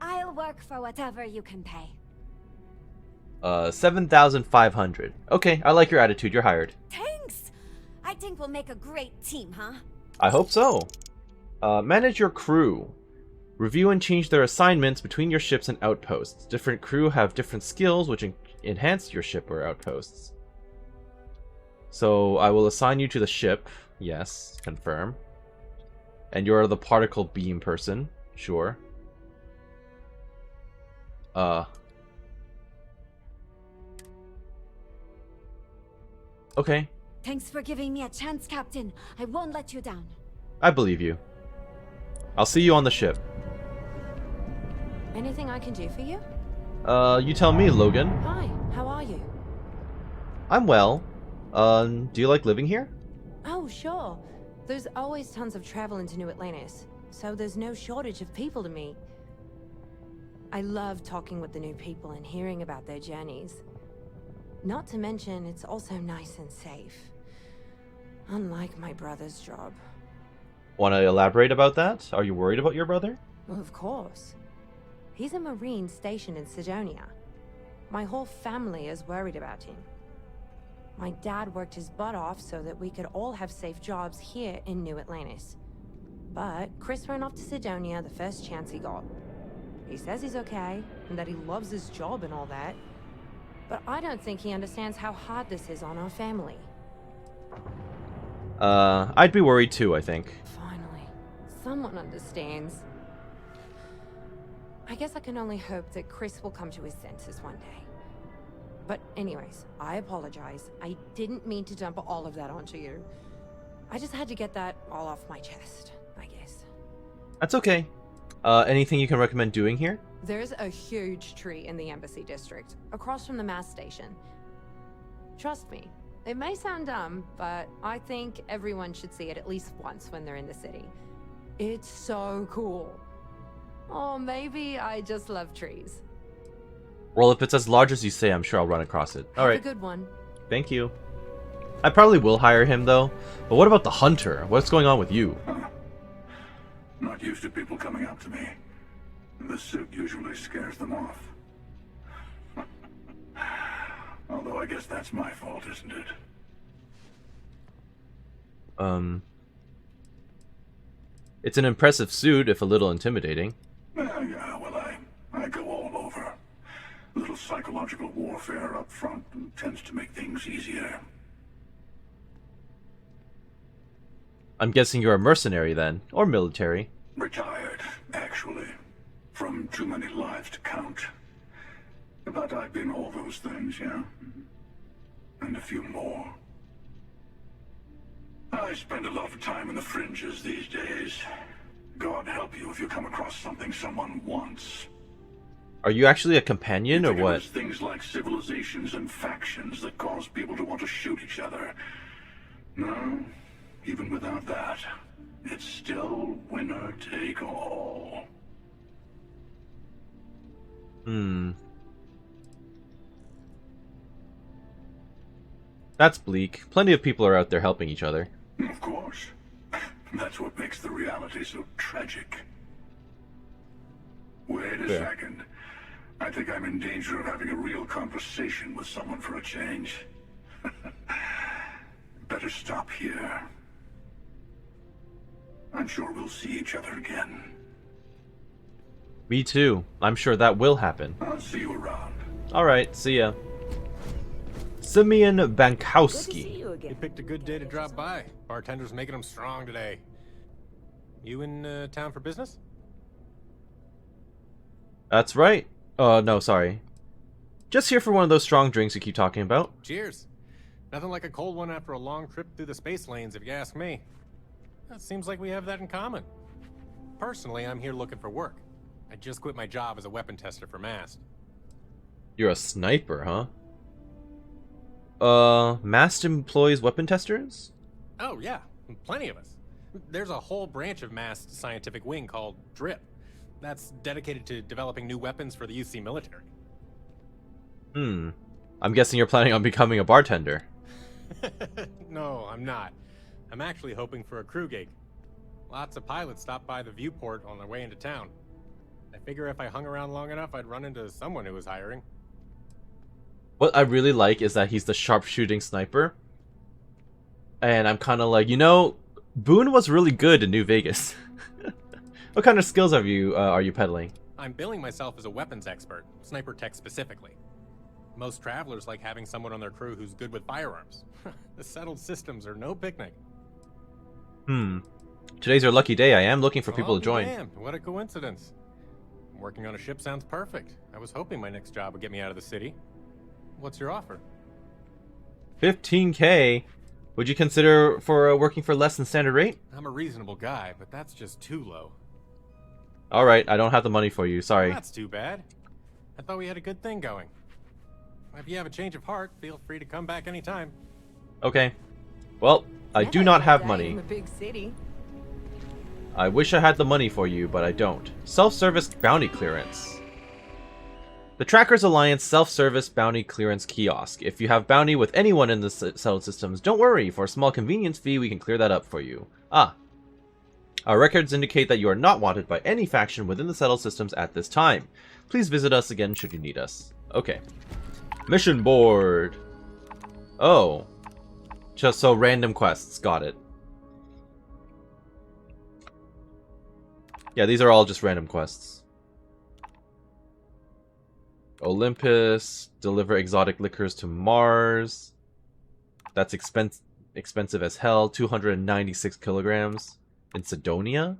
I'll work for whatever you can pay. 7,500. Okay, I like your attitude. You're hired. Thanks! I think we'll make a great team, huh? I hope so. Manage your crew. Review and change their assignments between your ships and outposts. Different crew have different skills which enhance your ship or outposts. So I will assign you to the ship. Yes, confirm. And you're the particle beam person. Sure. Okay. Thanks for giving me a chance, Captain. I won't let you down. I believe you. I'll see you on the ship. Anything I can do for you? You tell me, Logan. Hi, how are you? I'm well. Do you like living here? Oh, sure. There's always tons of travel into New Atlantis, so there's no shortage of people to meet. I love talking with the new people and hearing about their journeys. Not to mention, it's also nice and safe. Unlike my brother's job. Want to elaborate about that? Are you worried about your brother? Well, of course. He's a Marine stationed in Sidonia. My whole family is worried about him. My dad worked his butt off so that we could all have safe jobs here in New Atlantis. But Chris ran off to Sidonia the first chance he got. He says he's okay, and that he loves his job and all that. But I don't think he understands how hard this is on our family. I'd be worried too, I think. Finally, someone understands. I guess I can only hope that Chris will come to his senses one day. But anyways, I apologize. I didn't mean to dump all of that onto you. I just had to get that all off my chest, I guess. That's okay. Anything you can recommend doing here? There's a huge tree in the Embassy District, across from the mass station. Trust me, it may sound dumb, but I think everyone should see it at least once when they're in the city. It's so cool. Or maybe I just love trees. Well, if it's as large as you say, I'm sure I'll run across it. Alright. Have a good one. Thank you. I probably will hire him, though. But what about the hunter? What's going on with you? Not used to people coming up to me. The suit usually scares them off. Although I guess that's my fault, isn't it? It's an impressive suit, if a little intimidating. Yeah, well, I go all over. A little psychological warfare up front tends to make things easier. I'm guessing you're a mercenary then, or military. Retired, actually. From too many lives to count. But I've been all those things, yeah. And a few more. I spend a lot of time in the fringes these days. God help you if you come across something someone wants. Are you actually a companion, or what? There's things like civilizations and factions that cause people to want to shoot each other. No, even without that, it's still winner take all. That's bleak. Plenty of people are out there helping each other. Of course. That's what makes the reality so tragic. Wait a second. I think I'm in danger of having a real conversation with someone for a change. Better stop here. I'm sure we'll see each other again. Me too. I'm sure that will happen. I'll see you around. Alright, see ya. Simeon Bankowski. You picked a good day to drop by. Bartender's making them strong today. You in town for business? That's right. No, sorry. Just here for one of those strong drinks you keep talking about. Cheers. Nothing like a cold one after a long trip through the space lanes, if you ask me. It seems like we have that in common. Personally, I'm here looking for work. I just quit my job as a weapon tester for MAST. You're a sniper, huh? MAST employs weapon testers? Oh, yeah. Plenty of us. There's a whole branch of MAST scientific wing called DRIP. That's dedicated to developing new weapons for the UC military. I'm guessing you're planning on becoming a bartender. No, I'm not. I'm actually hoping for a crew gig. Lots of pilots stop by the viewport on their way into town. I figure if I hung around long enough, I'd run into someone who was hiring. What I really like is that he's the sharpshooting sniper. And I'm kind of like, you know, Boone was really good in New Vegas. What kind of skills are you peddling? I'm billing myself as a weapons expert, sniper tech specifically. Most travelers like having someone on their crew who's good with firearms. The settled systems are no picnic. Today's your lucky day. I am looking for people to join. Damn, what a coincidence. Working on a ship sounds perfect. I was hoping my next job would get me out of the city. What's your offer? 15K? Would you consider for working for less than standard rate? I'm a reasonable guy, but that's just too low. Alright, I don't have the money for you, sorry. Well, that's too bad. I thought we had a good thing going. If you have a change of heart, feel free to come back anytime. Okay. Well, I do not have money. In the big city. I wish I had the money for you, but I don't. Self-service bounty clearance. The Trackers Alliance self-service bounty clearance kiosk. If you have bounty with anyone in the settled systems, don't worry. For a small convenience fee, we can clear that up for you. Ah. Our records indicate that you are not wanted by any faction within the settled systems at this time. Please visit us again should you need us. Okay. Mission board. Oh. Just so random quests. Got it. Yeah, these are all just random quests. Olympus. Deliver exotic liquors to Mars. That's expensive as hell. 296 kilograms. In Sidonia?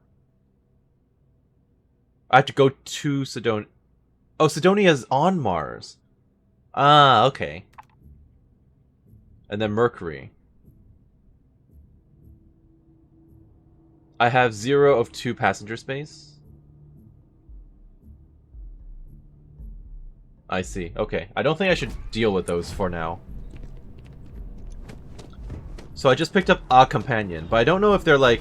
I have to go to Sidonia. Oh, Sidonia is on Mars. Ah, okay. And then Mercury. I have 0 of 2 passenger space. I see. Okay. I don't think I should deal with those for now. So I just picked up a companion, but I don't know if they're like...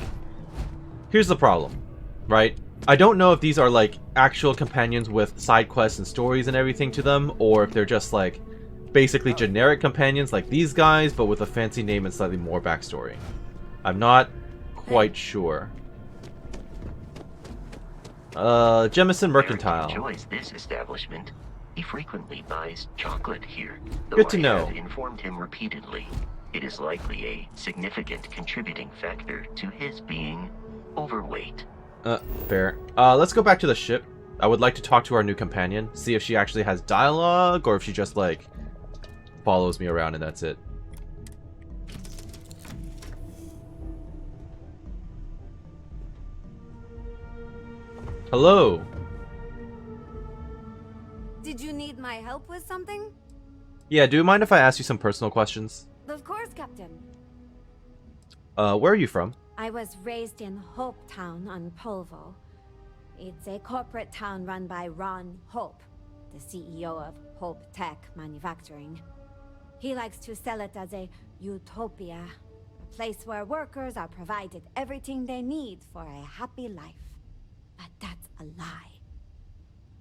Here's the problem, right? I don't know if these are like actual companions with side quests and stories and everything to them, or if they're just like basically generic companions like these guys, but with a fancy name and slightly more backstory. I'm not quite sure. Jemison Mercantile. Eric enjoys this establishment. He frequently buys chocolate here. Good to know. I have informed him repeatedly. It is likely a significant contributing factor to his being overweight. Fair. Let's go back to the ship. I would like to talk to our new companion, see if she actually has dialogue, or if she just, like, follows me around and that's it. Hello. Did you need my help with something? Yeah, do you mind if I ask you some personal questions? Of course, Captain. Where are you from? I was raised in Hope Town on Polvo. It's a corporate town run by Ron Hope, the CEO of Hope Tech Manufacturing. He likes to sell it as a utopia, a place where workers are provided everything they need for a happy life. But that's a lie.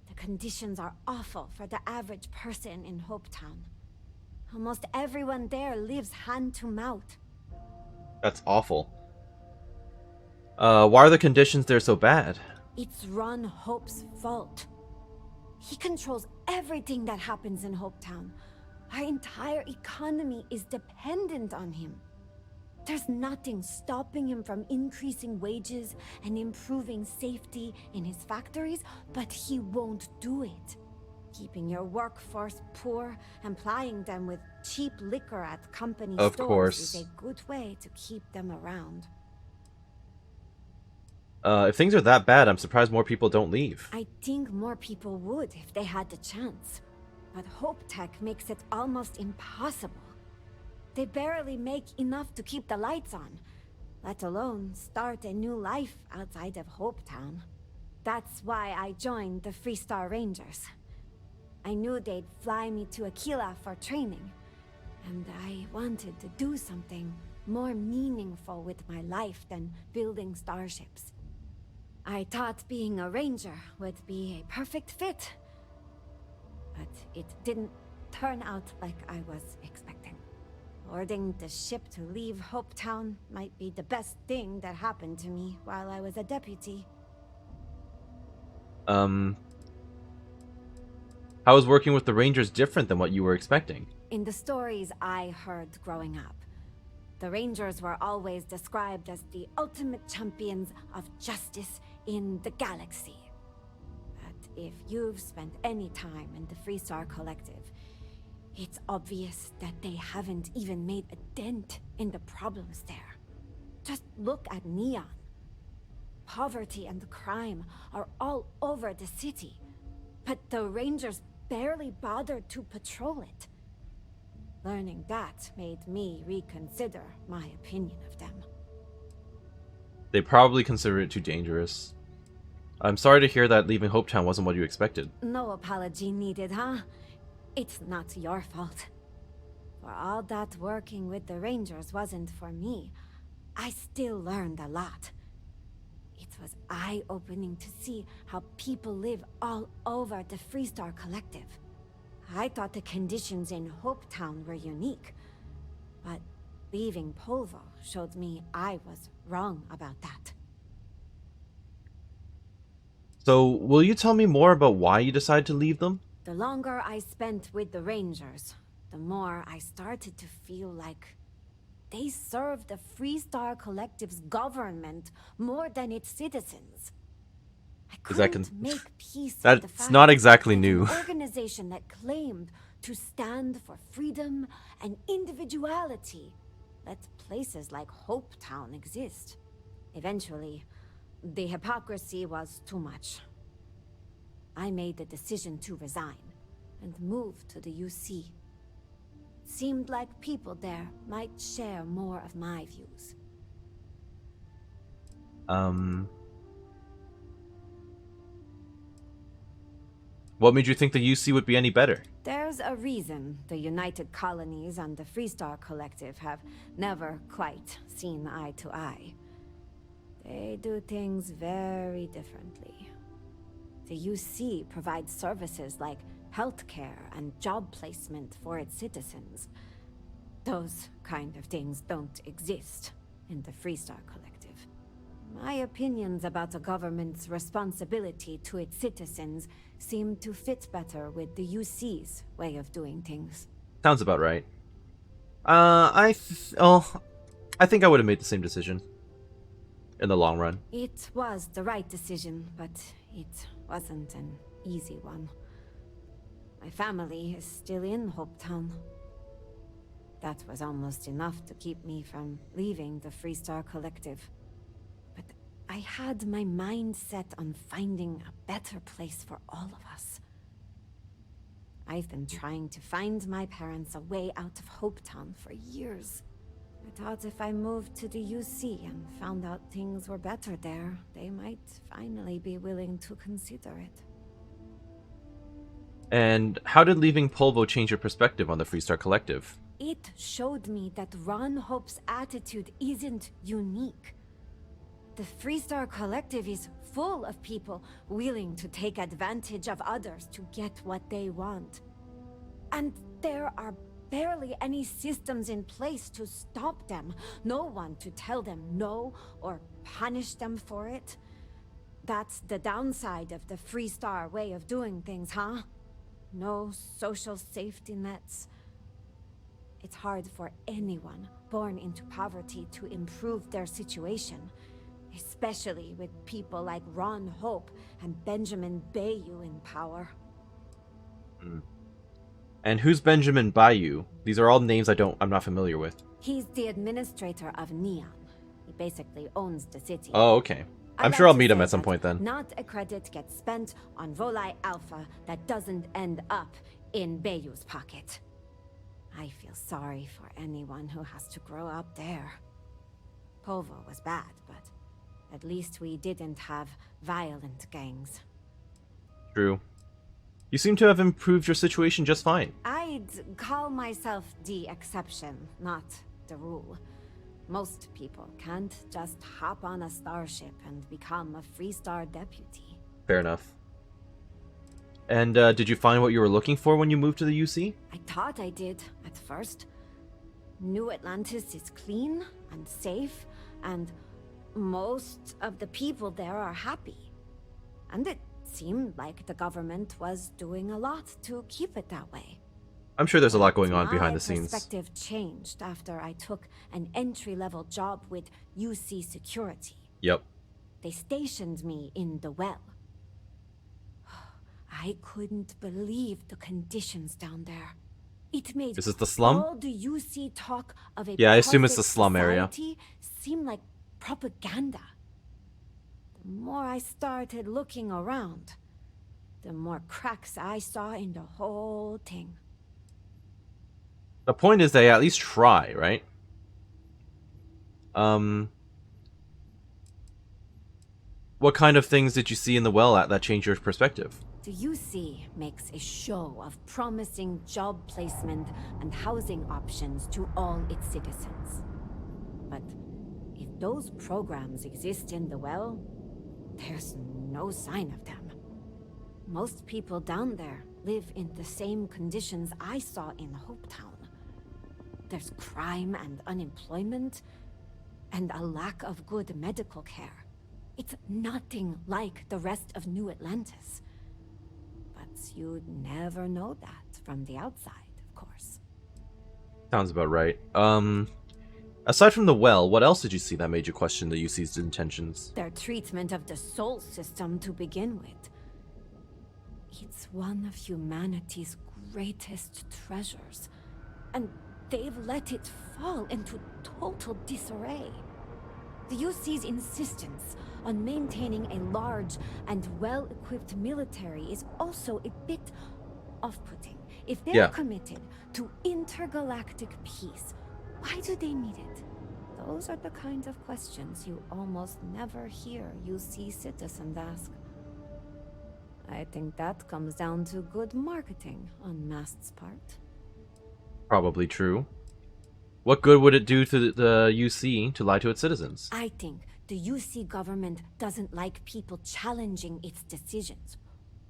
The conditions are awful for the average person in Hope Town. Almost everyone there lives hand to mouth. That's awful. Why are the conditions there so bad? It's Ron Hope's fault. He controls everything that happens in Hope Town. Our entire economy is dependent on him. There's nothing stopping him from increasing wages and improving safety in his factories, but he won't do it. Keeping your workforce poor and plying them with cheap liquor at company stores is a good way to keep them around. If things are that bad, I'm surprised more people don't leave. I think more people would if they had the chance. But Hope Tech makes it almost impossible. They barely make enough to keep the lights on, let alone start a new life outside of Hope Town. That's why I joined the Freestar Rangers. I knew they'd fly me to Aquila for training, and I wanted to do something more meaningful with my life than building starships. I thought being a ranger would be a perfect fit, but it didn't turn out like I was expecting. Ordering the ship to leave Hope Town might be the best thing that happened to me while I was a deputy. How is working with the Rangers different than what you were expecting? In the stories I heard growing up, the Rangers were always described as the ultimate champions of justice in the galaxy. But if you've spent any time in the Freestar Collective, it's obvious that they haven't even made a dent in the problems there. Just look at Neon. Poverty and crime are all over the city, but the Rangers barely bothered to patrol it. Learning that made me reconsider my opinion of them. They probably consider it too dangerous. I'm sorry to hear that leaving Hope Town wasn't what you expected. No apology needed, huh? It's not your fault. For all that working with the Rangers wasn't for me, I still learned a lot. It was eye-opening to see how people live all over the Freestar Collective. I thought the conditions in Hope Town were unique, but leaving Polvo showed me I was wrong about that. So, will you tell me more about why you decided to leave them? The longer I spent with the Rangers, the more I started to feel like they serve the Freestar Collective's government more than its citizens. I couldn't make peace with the That's fact not exactly that new. an organization that claimed to stand for freedom and individuality let places like Hopetown exist. Eventually, the hypocrisy was too much. I made the decision to resign and move to the UC. Seemed like people there might share more of my views. What made you think the UC would be any better? There's a reason the United Colonies and the Freestar Collective have never quite seen eye to eye. They do things very differently. The UC provides services like healthcare and job placement for its citizens. Those kind of things don't exist in the Freestar Collective. My opinions about the government's responsibility to its citizens seem to fit better with the UC's way of doing things. Sounds about right. I think I would have made the same decision in the long run. It was the right decision, but it wasn't an easy one. My family is still in Hopetown. That was almost enough to keep me from leaving the Freestar Collective. But I had my mind set on finding a better place for all of us. I've been trying to find my parents a way out of Hopetown for years. I thought if I moved to the UC and found out things were better there, they might finally be willing to consider it. And how did leaving Polvo change your perspective on the Freestar Collective? It showed me that Ron Hope's attitude isn't unique. The Freestar Collective is full of people willing to take advantage of others to get what they want. And there are barely any systems in place to stop them. No one to tell them no or punish them for it. That's the downside of the Freestar way of doing things, huh? No social safety nets. It's hard for anyone born into poverty to improve their situation, especially with people like Ron Hope and Benjamin Bayou in power. And who's Benjamin Bayou? These are all names I'm not familiar with. He's the administrator of Neon. He basically owns the city. Oh, okay. I'm sure I'll meet him at some point then. Not a credit gets spent on Volii Alpha that doesn't end up in Bayou's pocket. I feel sorry for anyone who has to grow up there. Polvo was bad, but at least we didn't have violent gangs. True. You seem to have improved your situation just fine. I'd call myself the exception, not the rule. Most people can't just hop on a starship and become a Freestar deputy. Fair enough. And did you find what you were looking for when you moved to the UC? I thought I did at first. New Atlantis is clean and safe, and most of the people there are happy. And it seemed like the government was doing a lot to keep it that way. I'm sure there's a lot going on behind the scenes. My perspective changed after I took an entry-level job with UC Security. Yep. They stationed me in the well. I couldn't believe the conditions down there. It made Is this the slum? all the UC talk of a Yeah, I assume it's the perfect slum area. society seem like propaganda. The more I started looking around, the more cracks I saw in the whole thing. The point is they at least try, right? What kind of things did you see in the well that changed your perspective? The UC makes a show of promising job placement and housing options to all its citizens. But if those programs exist in the well, there's no sign of them. Most people down there live in the same conditions I saw in Hopetown. There's crime and unemployment, and a lack of good medical care. It's nothing like the rest of New Atlantis. But you'd never know that from the outside, of course. Sounds about right. Aside from the well, what else did you see that made you question the UC's intentions? Their treatment of the Sol system to begin with. It's one of humanity's greatest treasures, and they've let it fall into total disarray. The UC's insistence on maintaining a large and well-equipped military is also a bit off-putting. If they're committed to intergalactic peace, why do they need it? Those are the kinds of questions you almost never hear UC citizens ask. I think that comes down to good marketing on Mast's part. Probably true. What good would it do to the UC to lie to its citizens? I think the UC government doesn't like people challenging its decisions,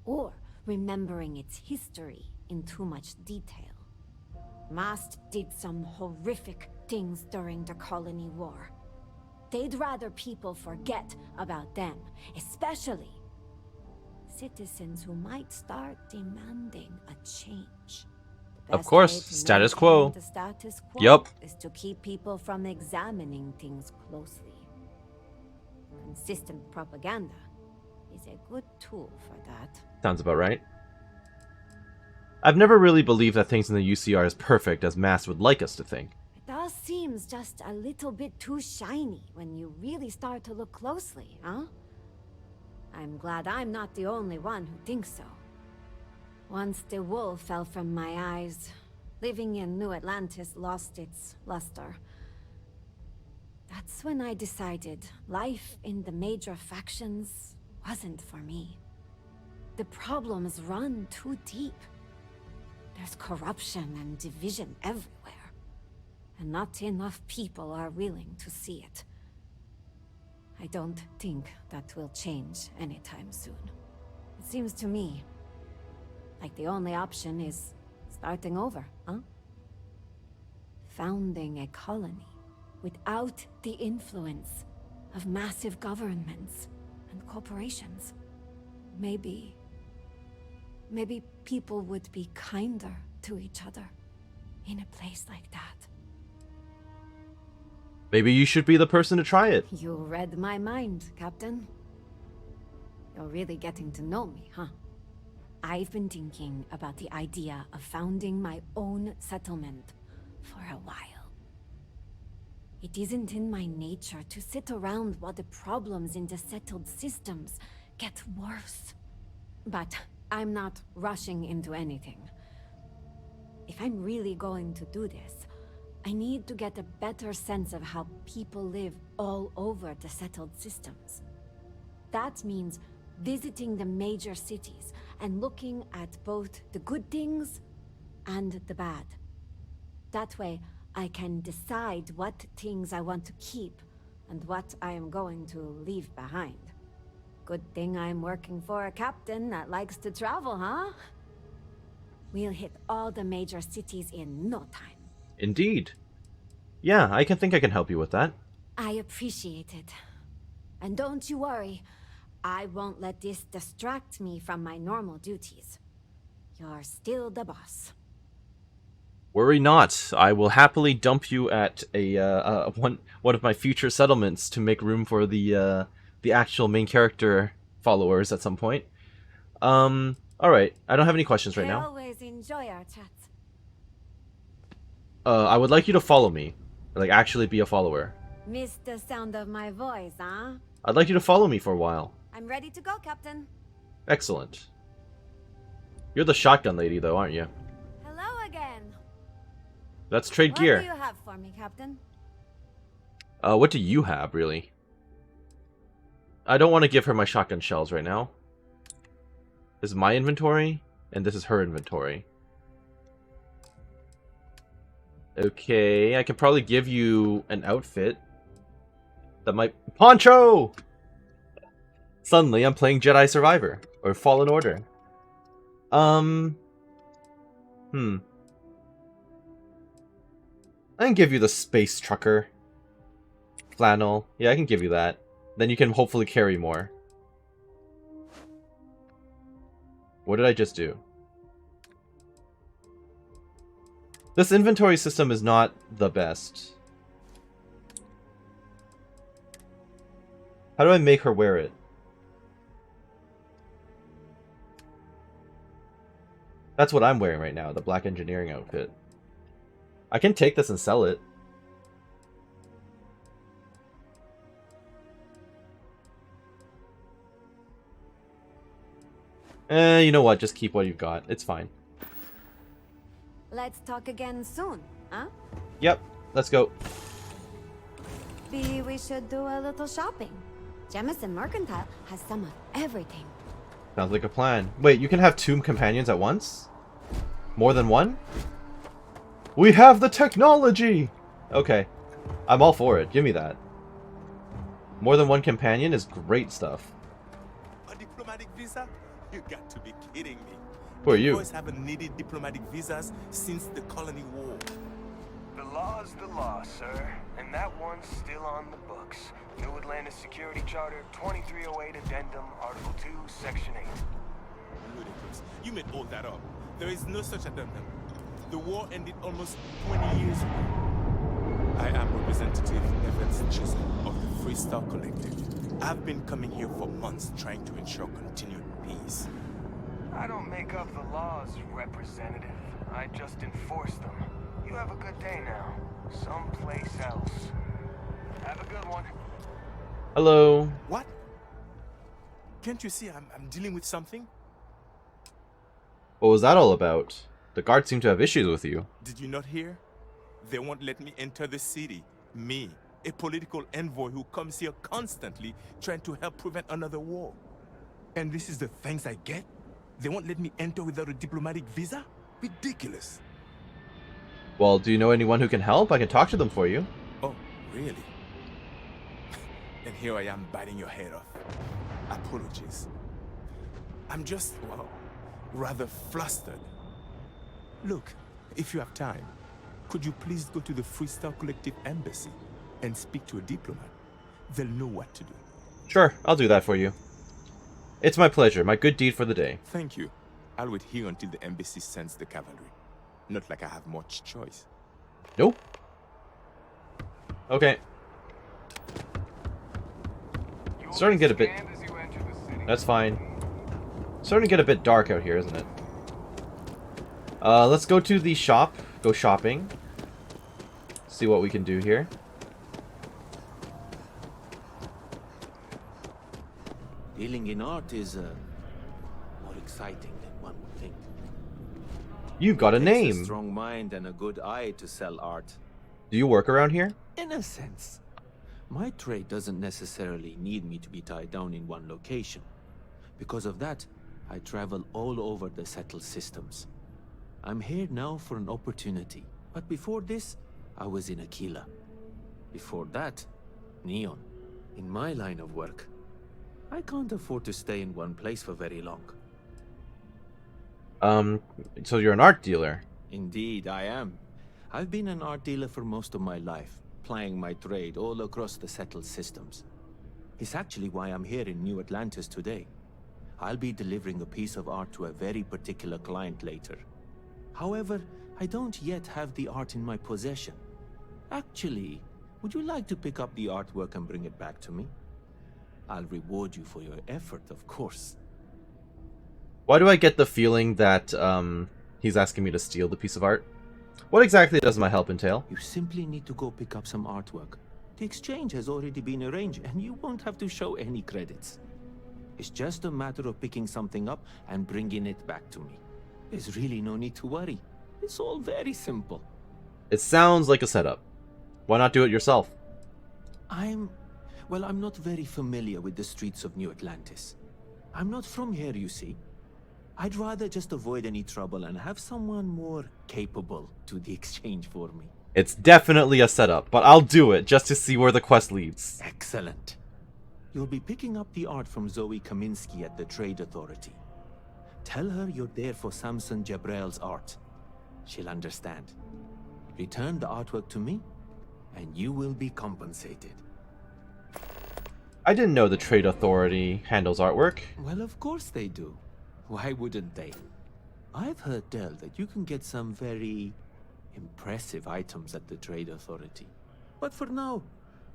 or remembering its history in too much detail. Mast did some horrific things during the Colony War. They'd rather people forget about them, especially citizens who might start demanding a change. Of course, status quo. The status quo Yup. is to keep people from examining things closely. Consistent propaganda is a good tool for that. Sounds about right. I've never really believed that things in the UC are as perfect as Mast would like us to think. It all seems just a little bit too shiny when you really start to look closely, huh? I'm glad I'm not the only one who thinks so. Once the wool fell from my eyes, living in New Atlantis lost its luster. That's when I decided life in the major factions wasn't for me. The problems run too deep. There's corruption and division everywhere, and not enough people are willing to see it. I don't think that will change anytime soon. It seems to me like the only option is starting over, huh? Founding a colony without the influence of massive governments and corporations. Maybe people would be kinder to each other in a place like that. Maybe you should be the person to try it. You read my mind, Captain. You're really getting to know me, huh? I've been thinking about the idea of founding my own settlement for a while. It isn't in my nature to sit around while the problems in the settled systems get worse. But I'm not rushing into anything. If I'm really going to do this, I need to get a better sense of how people live all over the settled systems. That means visiting the major cities and looking at both the good things and the bad. That way, I can decide what things I want to keep and what I am going to leave behind. Good thing I'm working for a captain that likes to travel, huh? We'll hit all the major cities in no time. Indeed. Yeah, I think I can help you with that. I appreciate it. And don't you worry, I won't let this distract me from my normal duties. You're still the boss. Worry not. I will happily dump you at one of my future settlements to make room for the actual main character followers at some point. All right. I don't have any questions right now. I always enjoy our chats. I would like you to follow me, like actually be a follower. Missed the sound of my voice, huh? I'd like you to follow me for a while. I'm ready to go, Captain. Excellent. You're the shotgun lady, though, aren't you? Hello again. Let's trade gear. What do you have for me, Captain? What do you have, really? I don't want to give her my shotgun shells right now. This is my inventory, and this is her inventory. Okay, I could probably give you an outfit. That might... Poncho! Suddenly, I'm playing Jedi Survivor. Or Fallen Order. I can give you the space trucker. Flannel. Yeah, I can give you that. Then you can hopefully carry more. What did I just do? This inventory system is not the best. How do I make her wear it? That's what I'm wearing right now, the black engineering outfit. I can take this and sell it. You know what? Just keep what you've got. It's fine. Let's talk again soon, huh? Yep, let's go. Maybe we should do a little shopping. Jemison Mercantile has some of everything. Sounds like a plan. Wait, you can have 2 companions at once? More than one? We have the technology! Okay. I'm all for it. Give me that. More than one companion is great stuff. A diplomatic visa? You got to be kidding me. Who are you? Boys haven't needed diplomatic visas since the Colony War. The law's the law, sir. And that one's still on the books. New Atlantis Security Charter 2308 Addendum, Article 2, Section 8. Ludicrous. You made all that up. There is no such addendum. The war ended almost 20 years ago. I am Representative Evans Chisholm of the Freestyle Collective. I've been coming here for months trying to ensure continued peace. I don't make up the laws, Representative. I just enforce them. You have a good day now. Someplace else. Have a good one. Hello. What? Can't you see I'm dealing with something? What was that all about? The guards seem to have issues with you. Did you not hear? They won't let me enter the city. Me, a political envoy who comes here constantly trying to help prevent another war. And this is the thanks I get? They won't let me enter without a diplomatic visa? Ridiculous. Well, do you know anyone who can help? I can talk to them for you. Oh, really? And here I am biting your head off. Apologies. I'm just, well, rather flustered. Look, if you have time, could you please go to the Freestyle Collective Embassy and speak to a diplomat? They'll know what to do. Sure, I'll do that for you. It's my pleasure, my good deed for the day. Thank you. I'll wait here until the embassy sends the cavalry. Not like I have much choice. Nope. Okay. Starting to get a bit... That's fine. Starting to get a bit dark out here, isn't it? Let's go to the shop. Go shopping. See what we can do here. Dealing in art is more exciting than one would think. You've got a It takes name. A strong mind and a good eye to sell art. Do you work around here? In a sense. My trade doesn't necessarily need me to be tied down in one location. Because of that, I travel all over the settled systems. I'm here now for an opportunity. But before this, I was in Aquila. Before that, Neon. In my line of work, I can't afford to stay in one place for very long. So you're an art dealer? Indeed, I am. I've been an art dealer for most of my life, plying my trade all across the settled systems. It's actually why I'm here in New Atlantis today. I'll be delivering a piece of art to a very particular client later. However, I don't yet have the art in my possession. Actually, would you like to pick up the artwork and bring it back to me? I'll reward you for your effort, of course. Why do I get the feeling that he's asking me to steal the piece of art? What exactly does my help entail? You simply need to go pick up some artwork. The exchange has already been arranged, and you won't have to show any credits. It's just a matter of picking something up and bringing it back to me. There's really no need to worry. It's all very simple. It sounds like a setup. Why not do it yourself? I'm not very familiar with the streets of New Atlantis. I'm not from here, you see. I'd rather just avoid any trouble and have someone more capable do the exchange for me. It's definitely a setup, but I'll do it just to see where the quest leads. Excellent. You'll be picking up the art from Zoe Kaminsky at the Trade Authority. Tell her you're there for Samson Jabrel's art. She'll understand. Return the artwork to me, and you will be compensated. I didn't know the Trade Authority handles artwork. Well, of course they do. Why wouldn't they? I've heard tell that you can get some very impressive items at the Trade Authority. But for now,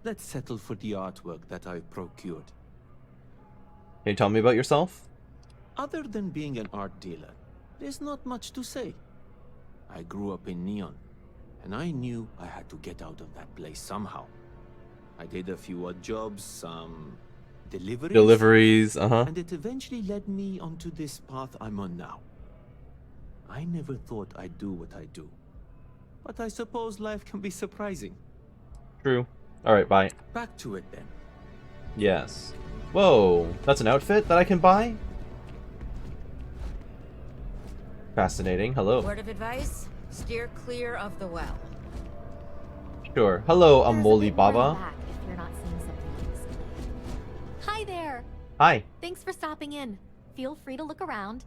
let's settle for the artwork that I've procured. Can you tell me about yourself? Other than being an art dealer, there's not much to say. I grew up in Neon, and I knew I had to get out of that place somehow. I did a few odd jobs, some deliveries, and it eventually led me onto this path I'm on now. I never thought I'd do what I do, but I suppose life can be surprising. True. Alright, bye. Back to it then. Yes. Whoa, that's an outfit that I can buy? Fascinating. Hello. Word of advice? Steer clear of the well. Sure. Hello, Amoli Baba. If you're not seeing something recently. Hi there. Hi. Thanks for stopping in. Feel free to look around.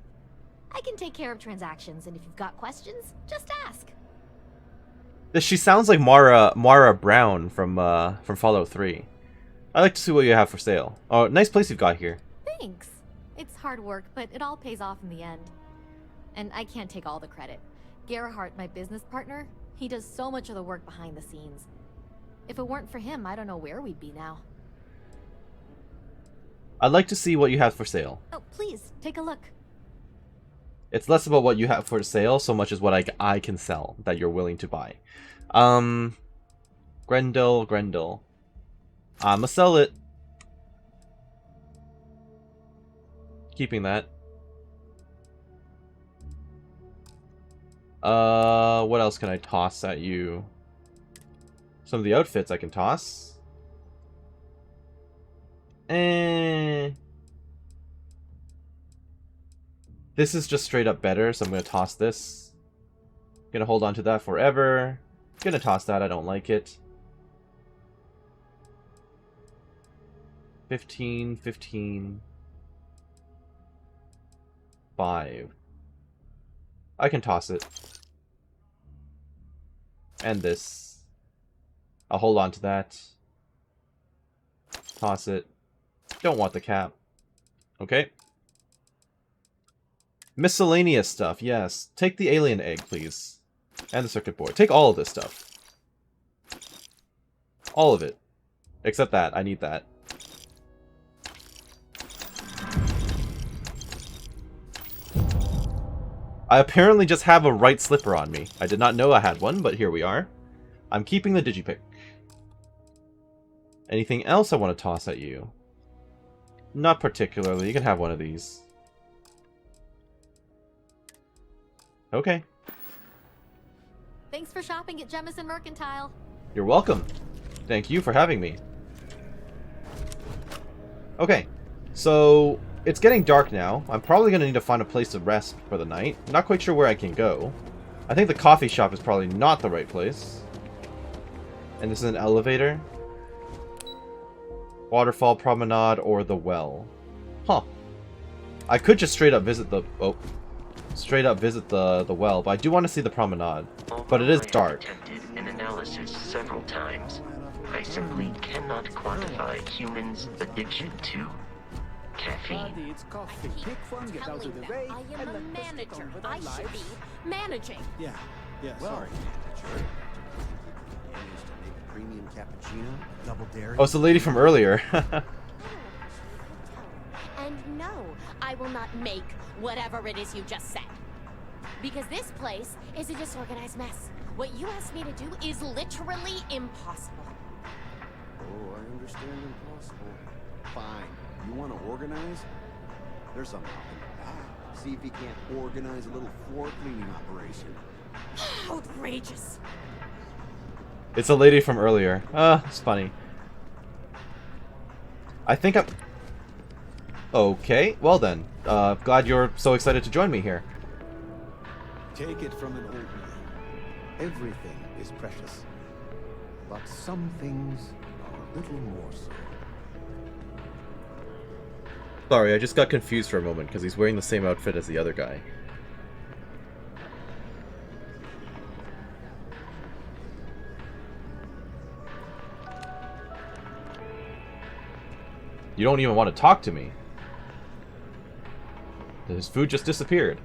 I can take care of transactions, and if you've got questions, just ask. She sounds like Mara Brown from Fallout 3. I'd like to see what you have for sale. Oh, nice place you've got here. Thanks. It's hard work, but it all pays off in the end. And I can't take all the credit. Gerhardt, my business partner, he does so much of the work behind the scenes. If it weren't for him, I don't know where we'd be now. I'd like to see what you have for sale. Oh, please, take a look. It's less about what you have for sale, so much as what I can sell that you're willing to buy. Grendel. I'ma sell it. Keeping that. What else can I toss at you? Some of the outfits I can toss. This is just straight up better, so I'm gonna toss this. Gonna hold on to that forever. Gonna toss that, I don't like it. 15, 15. 5. I can toss it. And this. I'll hold on to that. Toss it. Don't want the cap. Okay. Miscellaneous stuff, yes. Take the alien egg, please. And the circuit board. Take all of this stuff. All of it. Except that. I need that. I apparently just have a right slipper on me. I did not know I had one, but here we are. I'm keeping the digipick. Anything else I want to toss at you? Not particularly. You can have one of these. Okay. Thanks for shopping at Jemison Mercantile. You're welcome. Thank you for having me. Okay. So, it's getting dark now. I'm probably going to need to find a place to rest for the night. Not quite sure where I can go. I think the coffee shop is probably not the right place. And this is an elevator. Waterfall Promenade or the well. Huh. I could just straight up visit the... Oh. Straight up visit the well, but I do want to see the promenade. But it is dark. I have attempted an analysis several times. I simply cannot quantify humans' addiction to caffeine. I am a manager. I should be managing. Yeah, sorry. Sure. Premium cappuccino, double dairy. Oh, it's the lady from earlier. And no, I will not make whatever it is you just said. Because this place is a disorganized mess. What you asked me to do is literally impossible. Oh, I understand impossible. Fine. You want to organize? There's something in that. See if you can't organize a little floor cleaning operation. Outrageous. It's a lady from earlier. It's funny. I think I'm... Okay, well then. Glad you're so excited to join me here. Take it from an old man. Everything is precious. But some things are a little more so. Sorry, I just got confused for a moment because he's wearing the same outfit as the other guy. You don't even want to talk to me. His food just disappeared.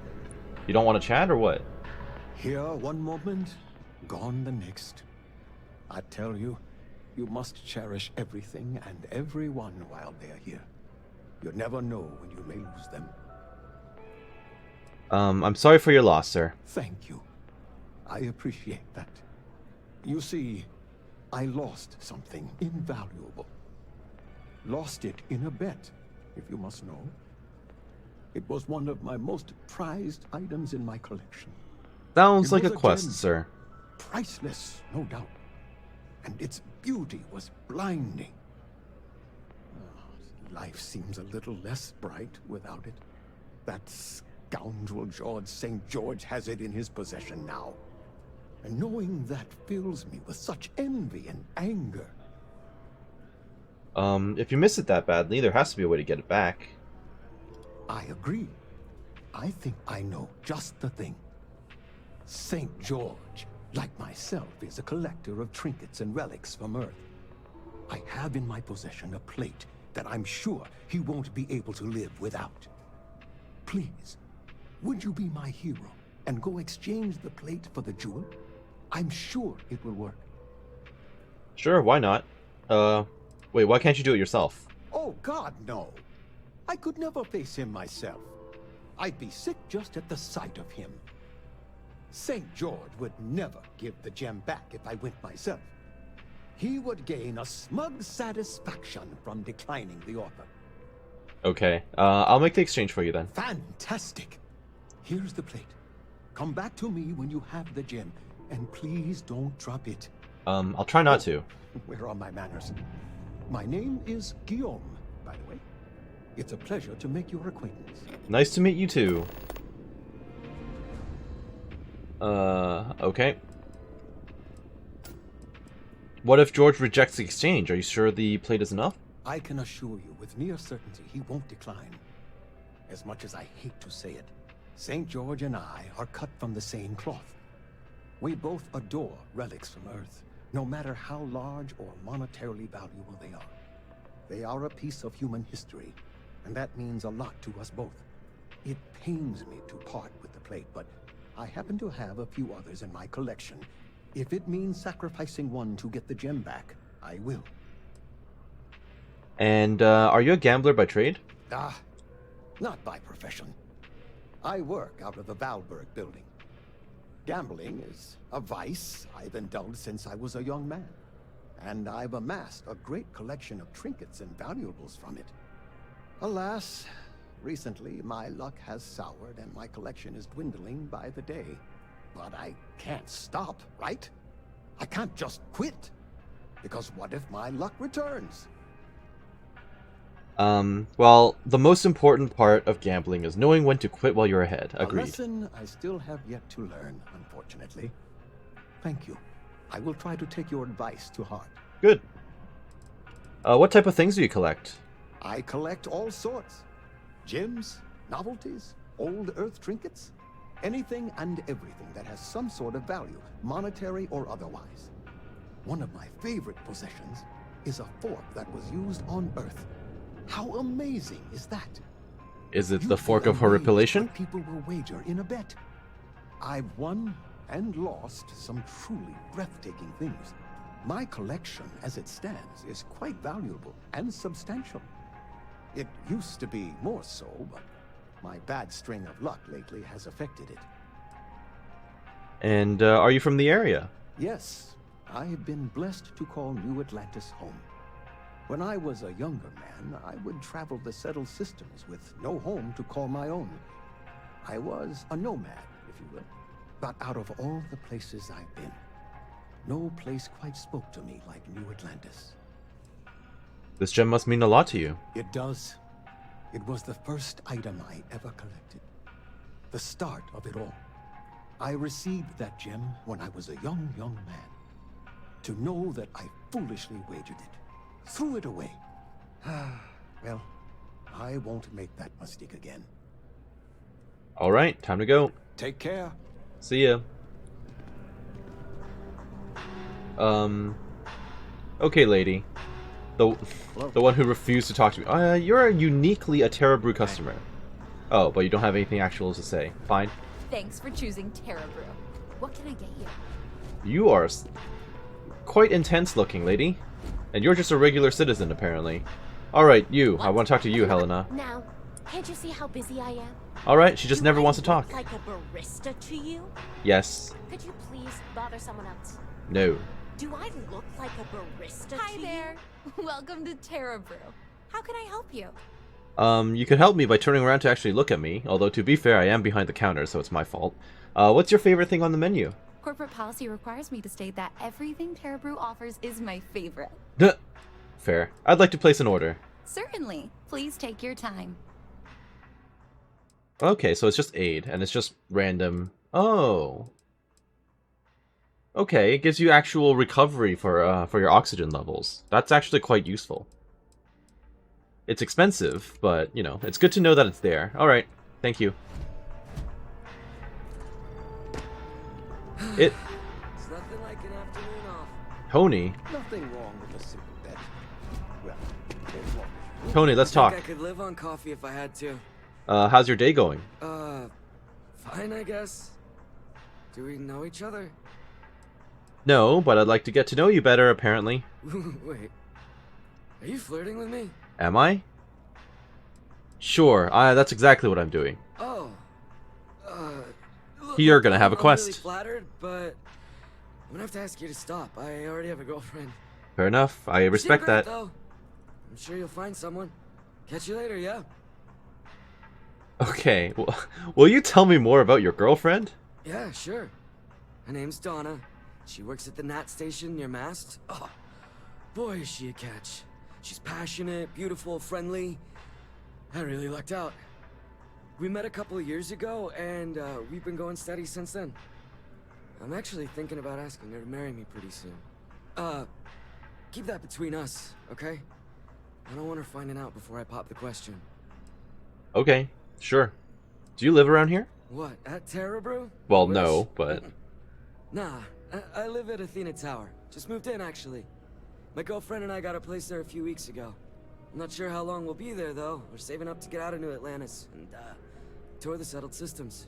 You don't want to chat or what? Here one moment, gone the next. I tell you, you must cherish everything and everyone while they're here. You never know when you may lose them. I'm sorry for your loss, sir. Thank you. I appreciate that. You see, I lost something invaluable. Lost it in a bet, if you must know. It was one of my most prized items in my collection. Sounds like a quest, sir. Priceless, no doubt. And its beauty was blinding. Life seems a little less bright without it. That scoundrel George St. George has it in his possession now. And knowing that fills me with such envy and anger. If you miss it that badly, there has to be a way to get it back. I agree. I think I know just the thing. St. George, like myself, is a collector of trinkets and relics from Earth. I have in my possession a plate that I'm sure he won't be able to live without. Please, would you be my hero and go exchange the plate for the jewel? I'm sure it will work. Sure, why not? Wait, why can't you do it yourself? Oh, God, no. I could never face him myself. I'd be sick just at the sight of him. St. George would never give the gem back if I went myself. He would gain a smug satisfaction from declining the offer. Okay, I'll make the exchange for you then. Fantastic. Here's the plate. Come back to me when you have the gem, and please don't drop it. I'll try not to. Where are my manners? My name is Guillaume, by the way. It's a pleasure to make your acquaintance. Nice to meet you too. Okay. What if George rejects the exchange? Are you sure the plate is enough? I can assure you with near certainty he won't decline. As much as I hate to say it, St. George and I are cut from the same cloth. We both adore relics from Earth, no matter how large or monetarily valuable they are. They are a piece of human history, and that means a lot to us both. It pains me to part with the plate, but I happen to have a few others in my collection. If it means sacrificing one to get the gem back, I will. And, are you a gambler by trade? Not by profession. I work out of the Valberg building. Gambling is a vice I've indulged since I was a young man. And I've amassed a great collection of trinkets and valuables from it. Alas, recently my luck has soured and my collection is dwindling by the day. But I can't stop, right? I can't just quit. Because what if my luck returns? Well, the most important part of gambling is knowing when to quit while you're ahead. Agreed. A lesson I still have yet to learn, unfortunately. Thank you. I will try to take your advice to heart. Good. What type of things do you collect? I collect all sorts. Gems, novelties, old Earth trinkets. Anything and everything that has some sort of value, monetary or otherwise. One of my favorite possessions is a fork that was used on Earth. How amazing is that? Is it the Fork of Horripilation? People will wager in a bet. I've won and lost some truly breathtaking things. My collection, as it stands, is quite valuable and substantial. It used to be more so, but my bad string of luck lately has affected it. And, are you from the area? Yes, I have been blessed to call New Atlantis home. When I was a younger man, I would travel the settled systems with no home to call my own. I was a nomad, if you will. But out of all the places I've been, no place quite spoke to me like New Atlantis. This gem must mean a lot to you. It does. It was the first item I ever collected. The start of it all. I received that gem when I was a young man. To know that I foolishly wagered it, threw it away. Well, I won't make that mistake again. Alright, time to go. Take care. See ya. Okay, lady. The one who refused to talk to me. You're uniquely a Terra Brew customer. Oh, but you don't have anything actual to say. Fine. Thanks for choosing Terra Brew. What can I get you? You are quite intense looking, lady. And you're just a regular citizen, apparently. Alright, you. I want to talk to you, Helena. Now, can't you see how busy I am? Alright, she just never wants to talk. Like a barista to you? Yes. Could you please bother someone else? No. Do I look like a barista Hi to there. Welcome to Terra Brew. How can I help you? You could help me by turning around to actually look at me. Although, to be fair, I am behind the counter, so it's my fault. What's your favorite thing on the menu? Corporate policy requires me to state that everything Terra Brew offers is my favorite. Fair. I'd like to place an order. Certainly. Please take your time. Okay, so it's just aid, and it's just random. Oh. Okay, it gives you actual recovery for your oxygen levels. That's actually quite useful. It's expensive, but, you know, it's good to know that it's there. Alright, thank you. It's nothing like an afternoon off. Tony. Nothing wrong with a simple bed. Well, Tony, let's talk. I could live on coffee if I had to. How's your day going? Fine, I guess. Do we know each other? No, but I'd like to get to know you better, apparently. Wait. Are you flirting with me? Am I? Sure, that's exactly what I'm doing. Oh. You're gonna have a quest. I'm really flattered, but I'm gonna have to ask you to stop. I already have a girlfriend. Fair enough. I respect that. Though. I'm sure you'll find someone. Catch you later, yeah? Okay, well, will you tell me more about your girlfriend? Yeah, sure. Her name's Donna. She works at the Nat station near Mast. Oh, boy, is she a catch. She's passionate, beautiful, friendly. I really lucked out. We met a couple of years ago, and we've been going steady since then. I'm actually thinking about asking her to marry me pretty soon. Keep that between us, okay? I don't want her finding out before I pop the question. Okay, sure. Do you live around here? What, at Terra Brew? Well, no, but... Nah, I live at Athena Tower. Just moved in, actually. My girlfriend and I got a place there a few weeks ago. I'm not sure how long we'll be there, though. We're saving up to get out of New Atlantis and, tour the settled systems.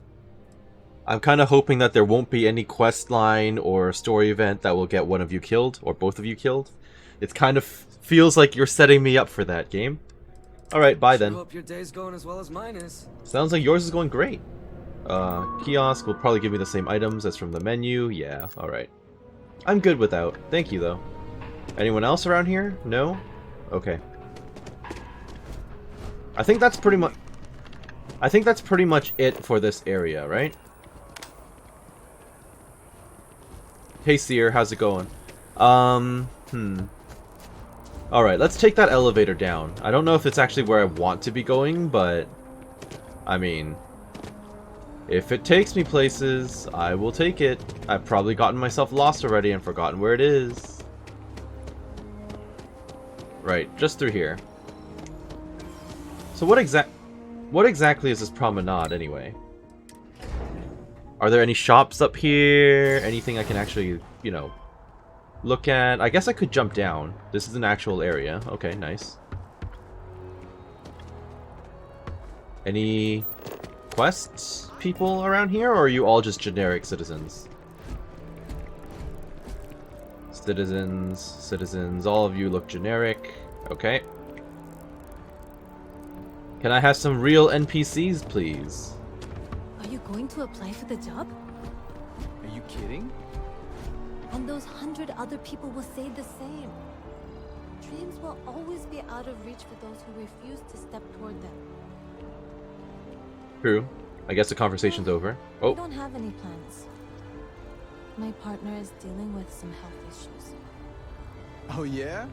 I'm kind of hoping that there won't be any quest line or story event that will get one of you killed, or both of you killed. It kind of feels like you're setting me up for that game. Alright, bye then. Hope your day's going as well as mine is. Sounds like yours is going great. Kiosk will probably give me the same items as from the menu. Yeah, alright. I'm good without. Thank you, though. Anyone else around here? No? Okay. I think that's pretty much it for this area, right? Hey Seer, how's it going? Alright, let's take that elevator down. I don't know if it's actually where I want to be going, but... I mean... if it takes me places, I will take it. I've probably gotten myself lost already and forgotten where it is. Right, just through here. So what exactly is this promenade, anyway? Are there any shops up here? Anything I can actually, you know, look at? I guess I could jump down. This is an actual area. Okay, nice. Any quests people around here, or are you all just generic citizens? Citizens, all of you look generic. Okay. Can I have some real NPCs, please? Are you going to apply for the job? Are you kidding? And those 100 other people will say the same. Dreams will always be out of reach for those who refuse to step toward them. True. I guess the conversation's over. Oh. I don't have any plans. My partner is dealing with some health issues. Oh, yeah?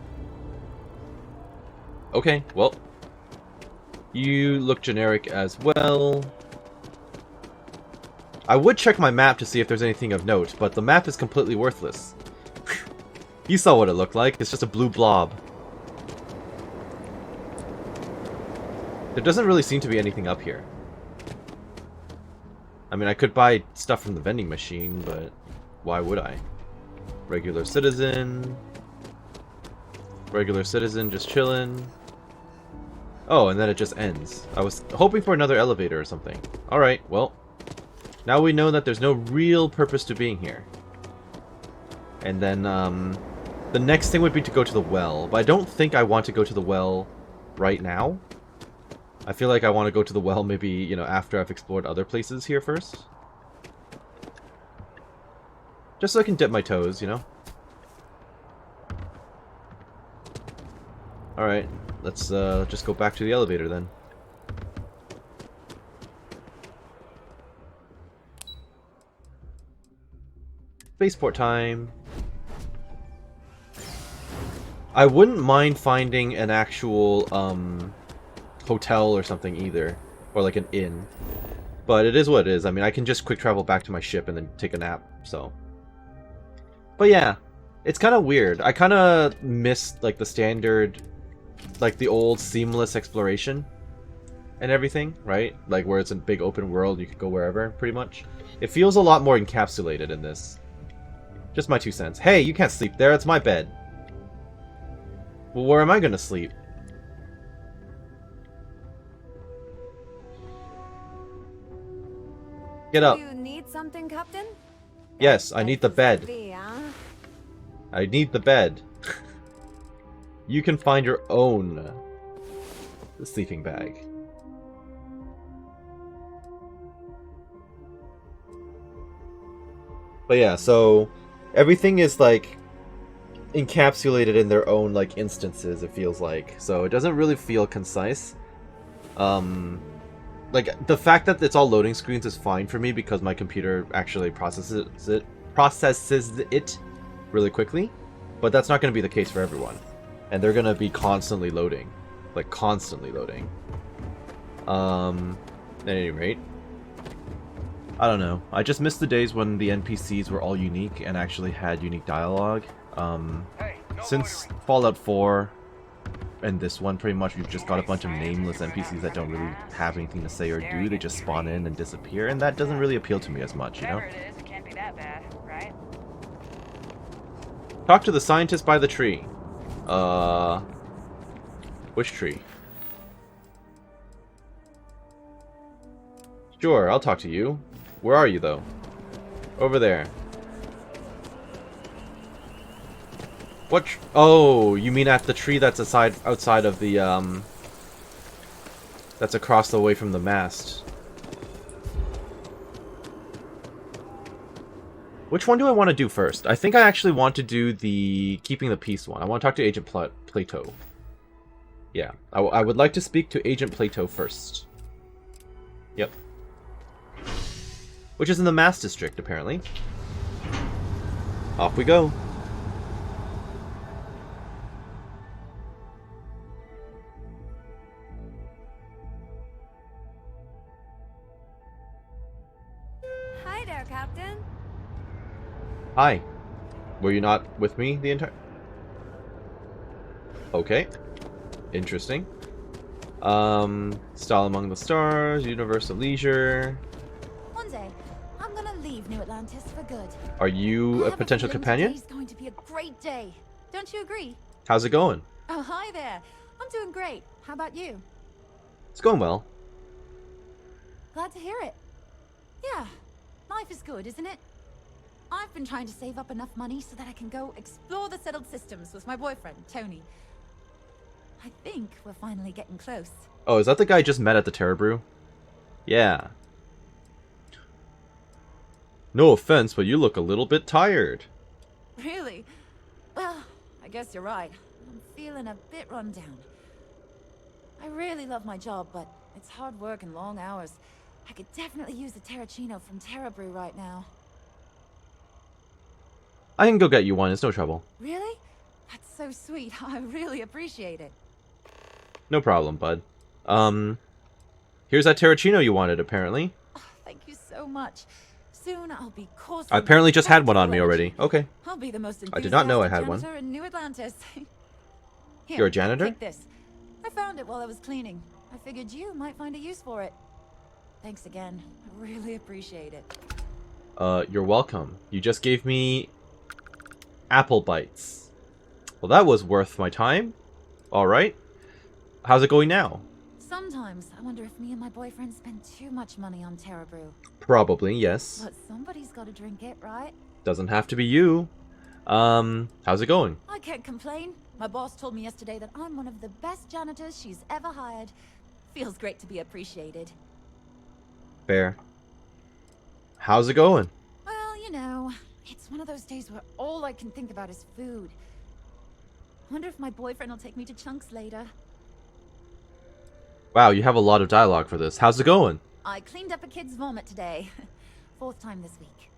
Okay, well. You look generic as well. I would check my map to see if there's anything of note, but the map is completely worthless. You saw what it looked like. It's just a blue blob. There doesn't really seem to be anything up here. I mean, I could buy stuff from the vending machine, but why would I? Regular citizen. Regular citizen, just chilling. Oh, and then it just ends. I was hoping for another elevator or something. Alright, well. Now we know that there's no real purpose to being here. And then, the next thing would be to go to the well. But I don't think I want to go to the well right now. I feel like I want to go to the well maybe, you know, after I've explored other places here first. Just so I can dip my toes, you know? Alright, let's just go back to the elevator then. Spaceport time. I wouldn't mind finding an actual hotel or something either, or like an inn. But it is what it is. I mean, I can just quick travel back to my ship and then take a nap, so. But yeah, it's kind of weird. I kind of miss like the standard, like the old seamless exploration and everything, right? Like where it's a big open world, you can go wherever, pretty much. It feels a lot more encapsulated in this. Just my 2 cents. Hey, you can't sleep there, it's my bed. Well, where am I gonna sleep? Get up. You need something, Captain? Yes, I need the bed. I need the bed. You can find your own sleeping bag. But yeah, so everything is like encapsulated in their own like instances, it feels like. So it doesn't really feel concise. Like the fact that it's all loading screens is fine for me because my computer actually processes it really quickly, but that's not going to be the case for everyone. And they're going to be constantly loading, like constantly loading. At any rate, I don't know. I just miss the days when the NPCs were all unique and actually had unique dialogue. Since Fallout 4 and this one, pretty much we've just got a bunch of nameless NPCs that don't really have anything to say or do. They just spawn in and disappear, and that doesn't really appeal to me as much, you know? It can't be that bad, right? Talk to the scientist by the tree. Which tree? Sure, I'll talk to you. Where are you, though? Over there. What? Oh, you mean at the tree that's outside of the, that's across the way from the mast. Which one do I want to do first? I think I actually want to do the keeping the peace one. I want to talk to Agent Plato. Yeah, I would like to speak to Agent Plato first. Yep. Which is in the Mast District, apparently. Off we go. Hi there, Captain. Hi. Were you not with me the entire... Okay. Interesting. Stall Among the Stars, Universal Leisure. One day, I'm gonna leave New Atlantis for good. Are you a potential companion? Today's going to be a great day. Don't you agree? How's it going? Oh, hi there. I'm doing great. How about you? It's going well. Glad to hear it. Yeah, life is good, isn't it? I've been trying to save up enough money so that I can go explore the settled systems with my boyfriend, Tony. I think we're finally getting close. Oh, is that the guy I just met at the Terra Brew? Yeah. No offense, but you look a little bit tired. Really? Well, I guess you're right. I'm feeling a bit run down. I really love my job, but it's hard work and long hours. I could definitely use a Terracino from Terra Brew right now. I can go get you one, it's no trouble. Really? That's so sweet. I really appreciate it. No problem, bud. Here's that Terracino you wanted, apparently. Thank you so much. Soon I'll be coursing. I apparently just had one on me already. Okay. I'll be the most I did not know I had one. janitor in New Atlantis. Here, You're a janitor? Take this. I found it while I was cleaning. I figured you might find a use for it. Thanks again. I really appreciate it. You're welcome. You just gave me apple bites. Well, that was worth my time. Alright. How's it going now? Sometimes I wonder if me and my boyfriend spend too much money on Terra Brew. Probably, yes. But somebody's got to drink it, right? Doesn't have to be you. How's it going? I can't complain. My boss told me yesterday that I'm one of the best janitors she's ever hired. Feels great to be appreciated. Fair. How's it going? Well, you know, it's one of those days where all I can think about is food. Wonder if my boyfriend will take me to Chunks later. Wow, you have a lot of dialogue for this. How's it going? I cleaned up a kid's vomit today. 4th time this week.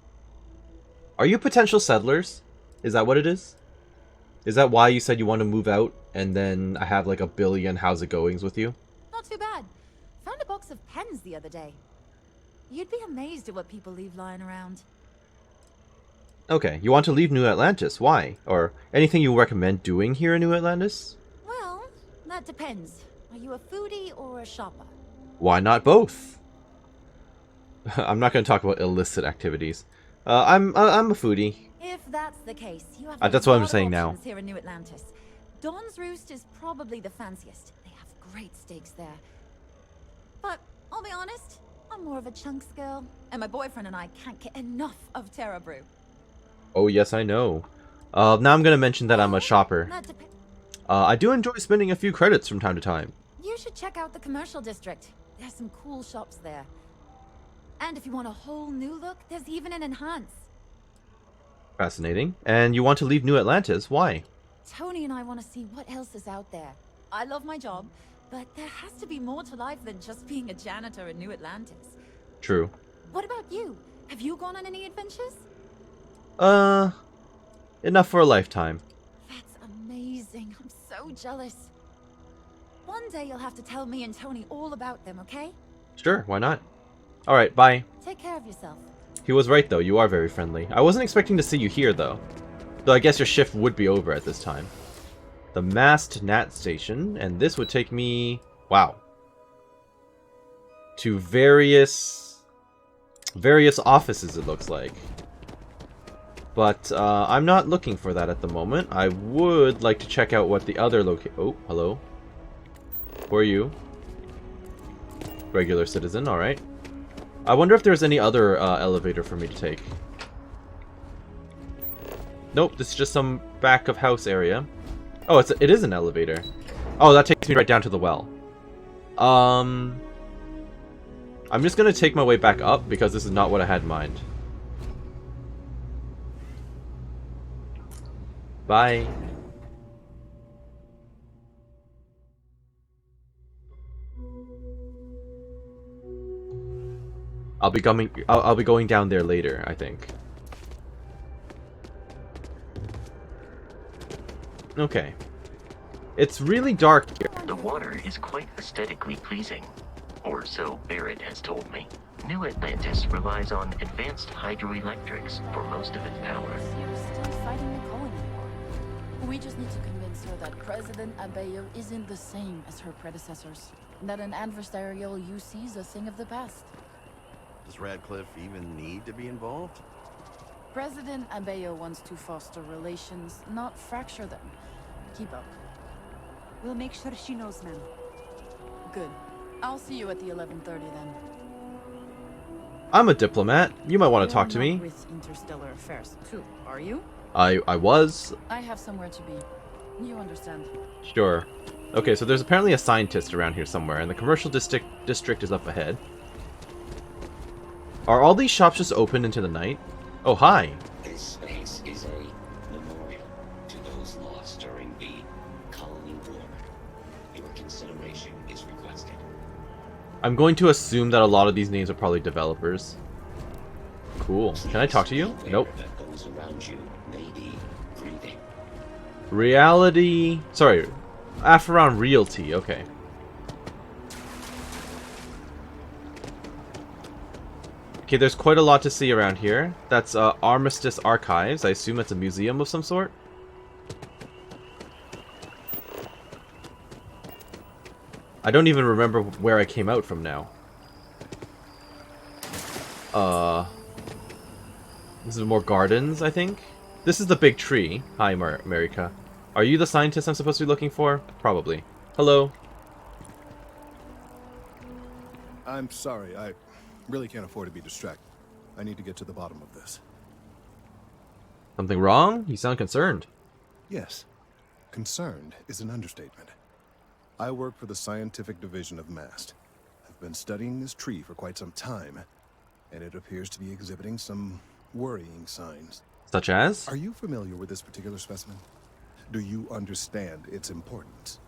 Are you potential settlers? Is that what it is? Is that why you said you want to move out and then I have like a billion how's it goings with you? Not too bad. Found a box of pens the other day. You'd be amazed at what people leave lying around. Okay, you want to leave New Atlantis. Why? Or anything you recommend doing here in New Atlantis? Well, that depends. Are you a foodie or a shopper? Why not both? I'm not going to talk about illicit activities. I'm a foodie. If that's the case, you have That's a what I'm lot of saying now. options here in New Atlantis. Dawn's Roost is probably the fanciest. They have great steaks there. But I'll be honest, I'm more of a Chunks girl, and my boyfriend and I can't get enough of Terra Brew. Oh yes, I know. Now I'm going to mention that I'm a shopper. I do enjoy spending a few credits from time to time. You should check out the commercial district. There's some cool shops there. And if you want a whole new look, there's even an enhance. Fascinating. And you want to leave New Atlantis? Why? Tony and I want to see what else is out there. I love my job, but there has to be more to life than just being a janitor in New Atlantis. True. What about you? Have you gone on any adventures? Enough for a lifetime. That's amazing. I'm so jealous. One day you'll have to tell me and Tony all about them, okay? Sure, why not? Alright, bye. Take care of yourself. He was right though, you are very friendly. I wasn't expecting to see you here though. Though I guess your shift would be over at this time. The masked Nat station, and this would take me... wow. To various offices it looks like. But I'm not looking for that at the moment. I would like to check out what the other oh, hello. Who are you? Regular citizen, alright. I wonder if there's any other elevator for me to take. Nope, this is just some back of house area. Oh, it is an elevator. Oh, that takes me right down to the well. I'm just gonna take my way back up because this is not what I had in mind. Bye. I'll be going down there later, I think. Okay. It's really dark here. The water is quite aesthetically pleasing, or so Barrett has told me. New Atlantis relies on advanced hydroelectrics for most of its power. You're still fighting the colony war. We just need to convince her that President Abeyo isn't the same as her predecessors. That an adversarial UC is a thing of the past. Does Radcliffe even need to be involved? President Abeyo wants to foster relations, not fracture them. Keep up. We'll make sure she knows, ma'am. Good. I'll see you at the 11:30 then. I'm a diplomat. You might want to talk to You're me. not with Interstellar Affairs too, are you? I was. I have somewhere to be. You understand. Sure. Okay, so there's apparently a scientist around here somewhere, and the commercial district is up ahead. Are all these shops just open into the night? Oh, hi. This space is a memorial to those lost during the colony war. Your consideration is requested. I'm going to assume that a lot of these names are probably developers. Cool. Can I talk to you? Nope. That those around you may be grieving. Reality... Sorry. Acheron Realty. Okay. Okay, there's quite a lot to see around here. That's Armistice Archives. I assume it's a museum of some sort. I don't even remember where I came out from now. This is more gardens, I think. This is the big tree. Hi, Marika. Are you the scientist I'm supposed to be looking for? Probably. Hello. I'm sorry, I really can't afford to be distracted. I need to get to the bottom of this. Something wrong? You sound concerned. Yes. Concerned is an understatement. I work for the scientific division of MAST. I've been studying this tree for quite some time, and it appears to be exhibiting some worrying signs. Such as? Are you familiar with this particular specimen? Do you understand its importance?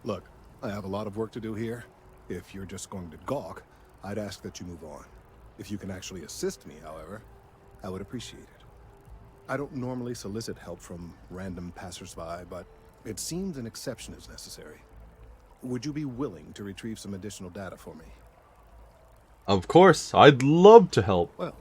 Look, I have a lot of work to do here. If you're just going to gawk, I'd ask that you move on. If you can actually assist me, however, I would appreciate it. I don't normally solicit help from random passersby, but it seems an exception is necessary. Would you be willing to retrieve some additional data for me? Of course, I'd love to help. Well,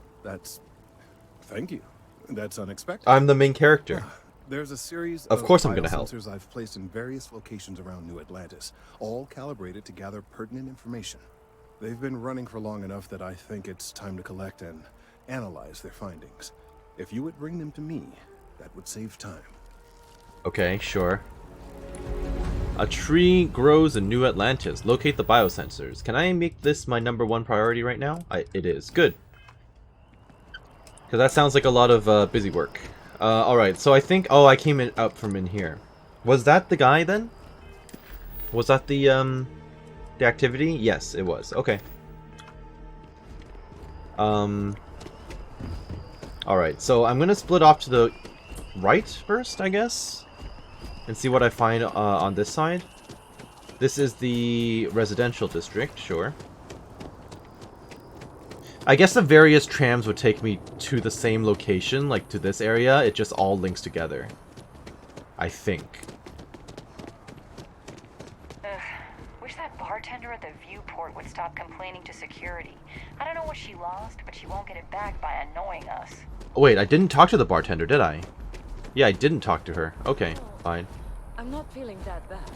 thank you. That's unexpected. I'm the main character. There's a series of course I'm gonna help. Sensors I've placed in various locations around New Atlantis, all calibrated to gather pertinent information. They've been running for long enough that I think it's time to collect and analyze their findings. If you would bring them to me, that would save time. Okay, sure. A tree grows in New Atlantis. Locate the biosensors. Can I make this my #1 priority right now? It is. Good. Because that sounds like a lot of busy work. Alright, so I think... Oh, I came up from in here. Was that the guy then? Was that the activity? Yes, it was. Okay. Alright, so I'm gonna split off to the right first, I guess? And see what I find on this side. This is the residential district, sure. I guess the various trams would take me to the same location, like to this area. It just all links together. I think. Wish that bartender at the viewport would stop complaining to security. I don't know what she lost, but she won't get it back by annoying us. Oh, wait, I didn't talk to the bartender, did I? Yeah, I didn't talk to her. Okay, fine. I'm not feeling that bad.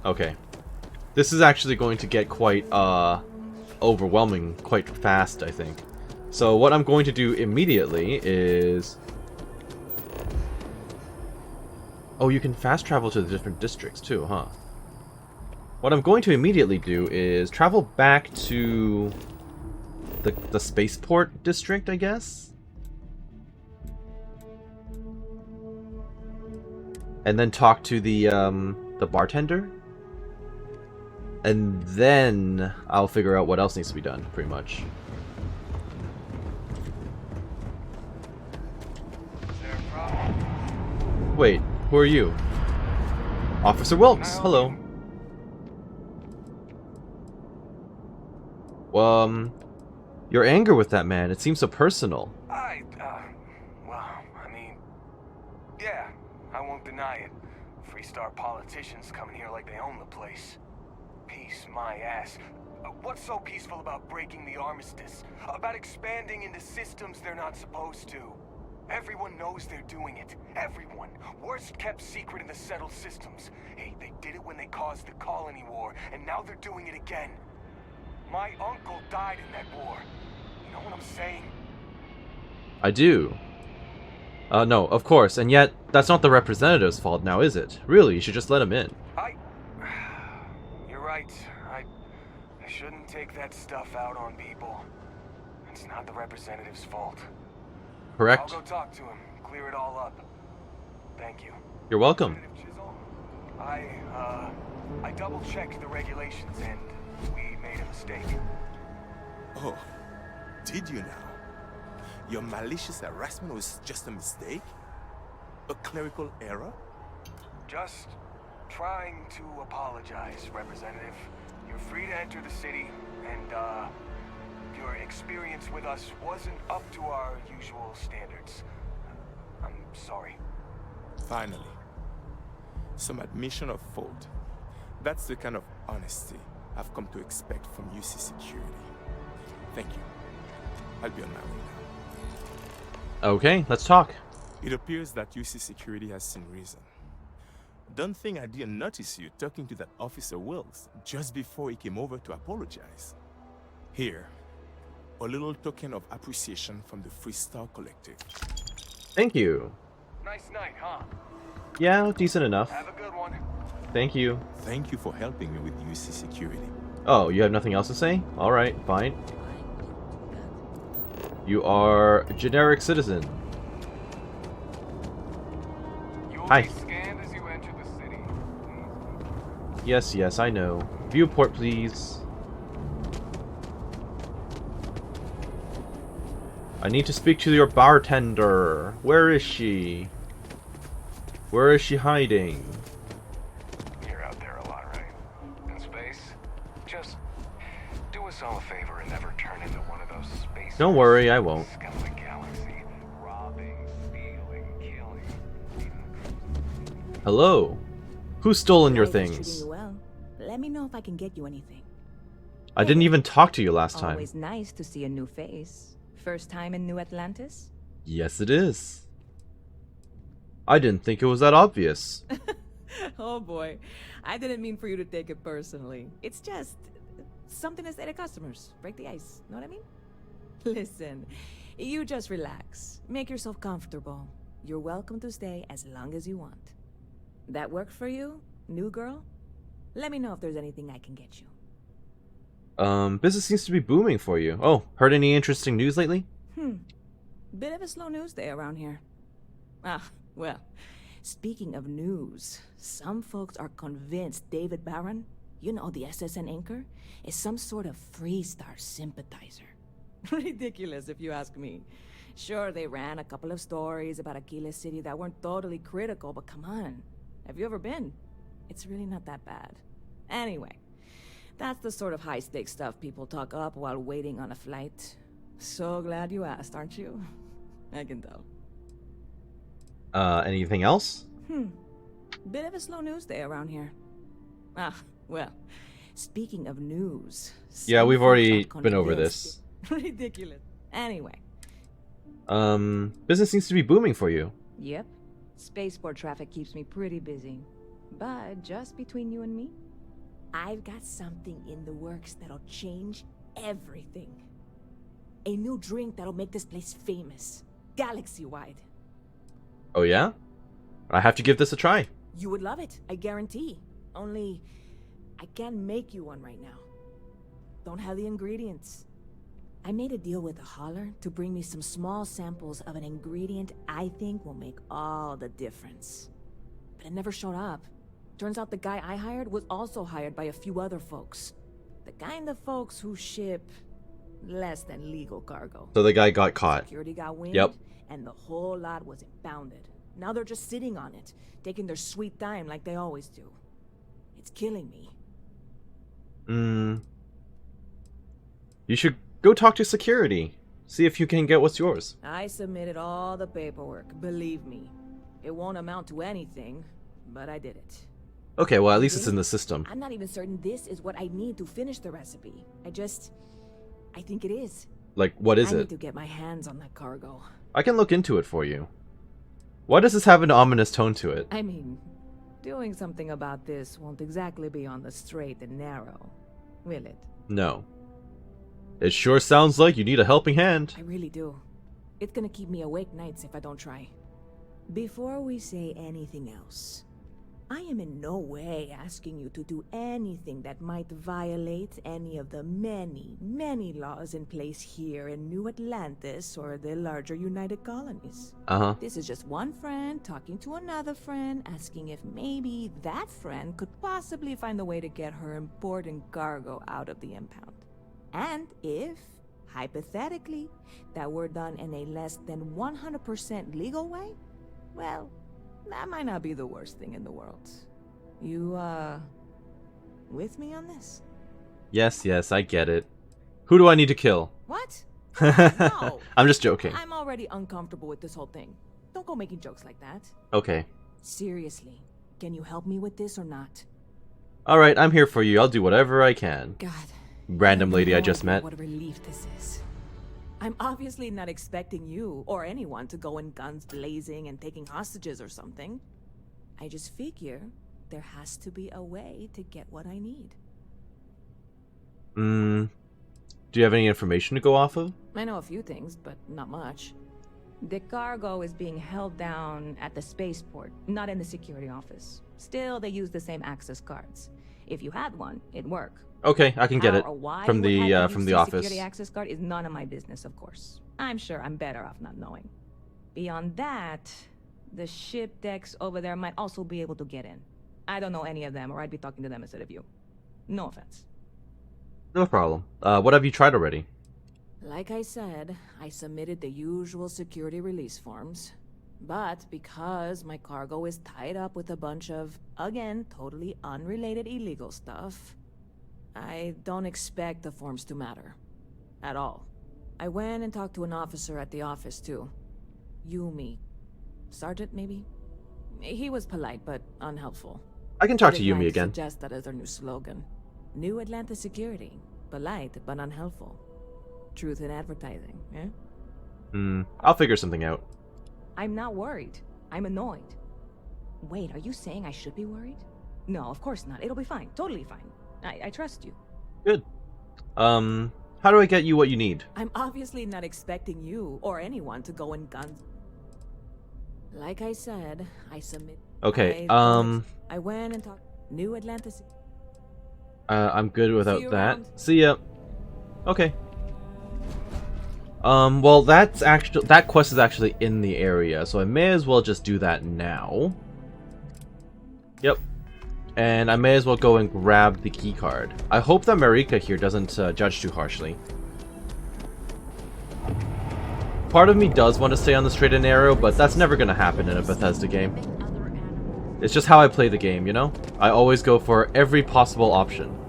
Okay. This is actually going to get quite, overwhelming quite fast, I think. So what I'm going to do immediately is... Oh, you can fast travel to the different districts too, huh? What I'm going to immediately do is travel back to the Spaceport district, I guess? And then talk to the bartender? And then I'll figure out what else needs to be done, pretty much. Wait, who are you? Officer Wilkes, hello. Your anger with that man, it seems so personal. Yeah, I won't deny it. Freestar politicians coming here like they own the place. Peace, my ass. What's so peaceful about breaking the armistice? About expanding into systems they're not supposed to? Everyone knows they're doing it. Everyone. Worst kept secret in the settled systems. Hey, they did it when they caused the colony war, and now they're doing it again. My uncle died in that war. You know what I'm saying? I do. No, of course, and yet, that's not the representative's fault now, is it? Really, you should just let him in. You're right. I shouldn't take that stuff out on people. It's not the representative's fault. Correct. I'll go talk to him, clear it all up. Thank you. You're welcome. I double-checked the regulations and we made a mistake. Oh, did you now? Your malicious harassment was just a mistake? A clerical error? Just trying to apologize, Representative. You're free to enter the city, and, your experience with us wasn't up to our usual standards. I'm sorry. Finally. Some admission of fault. That's the kind of honesty I've come to expect from UC Security. Thank you. I'll be on my way now. Okay, let's talk. It appears that UC Security has seen reason. Don't think I didn't notice you talking to that Officer Wilkes just before he came over to apologize. Here, A little token of appreciation from the Freestar Collective. Thank you. Nice night, huh? Yeah, decent enough. Have a good one. Thank you. Thank you for helping me with UC security. Oh, you have nothing else to say? Alright, fine. You are a generic citizen. Hi. Scanned as you enter the city. Yes, yes, I know. Viewport, please. I need to speak to your bartender. Where is she? Where is she hiding? You're out there a lot, right? In space? Just do us all a favor and never turn into one of those space. Don't worry, I won't. Scum of the galaxy, robbing, stealing, killing. Hello? Who's stolen your Life is things? treating you well. Let me know if I can get you anything. I didn't even talk to you last time. Always nice to see a new face. First time in New Atlantis? Yes, it is. I didn't think it was that obvious. Oh boy, I didn't mean for you to take it personally. It's just something to say to customers. Break the ice, know what I mean? Listen, you just relax. Make yourself comfortable. You're welcome to stay as long as you want. That work for you, new girl? Let me know if there's anything I can get you. Business seems to be booming for you. Oh, heard any interesting news lately? Bit of a slow news day around here. Ah, well, speaking of news, some folks are convinced David Barron, you know, the SSN anchor, is some sort of Freestar sympathizer. Ridiculous if you ask me. Sure, they ran a couple of stories about Aquila City that weren't totally critical, but come on. Have you ever been? It's really not that bad. Anyway, that's the sort of high-stakes stuff people talk up while waiting on a flight. So glad you asked, aren't you? I can tell. Anything else? Bit of a slow news day around here. Ah, well, speaking of news... Yeah, some we've folks already are been over convinced this. Ridiculous. Anyway. Business seems to be booming for you. Yep. Spaceport traffic keeps me pretty busy. But just between you and me, I've got something in the works that'll change everything. A new drink that'll make this place famous. Galaxy-wide. Oh yeah? I have to give this a try. You would love it, I guarantee. Only, I can't make you one right now. Don't have the ingredients. I made a deal with a hauler to bring me some small samples of an ingredient I think will make all the difference. But it never showed up. Turns out the guy I hired was also hired by a few other folks. The kind of folks who ship less than legal cargo. So the guy got caught. Security got wind, Yep. and the whole lot was impounded. Now they're just sitting on it, taking their sweet time like they always do. It's killing me. You should go talk to security. See if you can get what's yours. I submitted all the paperwork, believe me. It won't amount to anything, but I did it. Okay, well at least it's in the system. I'm not even certain this is what I need to finish the recipe. I think it is. Like, what is I it? need to get my hands on that cargo. I can look into it for you. Why does this have an ominous tone to it? I mean, doing something about this won't exactly be on the straight and narrow, will it? No. It sure sounds like you need a helping hand. I really do. It's gonna keep me awake nights if I don't try. Before we say anything else, I am in no way asking you to do anything that might violate any of the many, many laws in place here in New Atlantis or the larger United Colonies. This is just one friend talking to another friend, asking if maybe that friend could possibly find a way to get her important cargo out of the impound. And if, hypothetically, that were done in a less than 100% legal way, well, that might not be the worst thing in the world. You, with me on this? Yes, yes, I get it. Who do I need to kill? What? No. I'm just joking. I'm already uncomfortable with this whole thing. Don't go making jokes like that. Okay. Seriously, can you help me with this or not? Alright, I'm here for you. I'll do whatever I can. God. Random lady I just met. What a relief this is. I'm obviously not expecting you or anyone to go in guns blazing and taking hostages or something. I just figure there has to be a way to get what I need. Do you have any information to go off of? I know a few things, but not much. The cargo is being held down at the spaceport, not in the security office. Still, they use the same access cards. If you had one, it'd work. Okay, I can get it How or why from you would have the UC office. security access card is none of my business, of course. I'm sure I'm better off not knowing. Beyond that, the ship decks over there might also be able to get in. I don't know any of them, or I'd be talking to them instead of you. No offense. No problem. What have you tried already? Like I said, I submitted the usual security release forms. But because my cargo is tied up with a bunch of, again, totally unrelated illegal stuff, I don't expect the forms to matter. At all. I went and talked to an officer at the office, too. Yumi. Sergeant, maybe? He was polite, but unhelpful. I can talk to They'd like Yumi again. Suggest that as their new slogan. New Atlantis security. Polite, but unhelpful. Truth in advertising, eh? I'll figure something out. I'm not worried. I'm annoyed. Wait, are you saying I should be worried? No, of course not. It'll be fine. Totally fine. I trust you. Good. How do I get you what you need? I'm obviously not expecting you or anyone to go in guns. Like I said, I submit. Okay, I went and talked. New Atlantis. I'm good without you that. around. See ya. Okay. Well, that quest is actually in the area, so I may as well just do that now. Yep. And I may as well go and grab the key card. I hope that Marika here doesn't judge too harshly. Part of me does want to stay on the straight and narrow, but that's never going to happen in a Bethesda game. It's just how I play the game, you know? I always go for every possible option.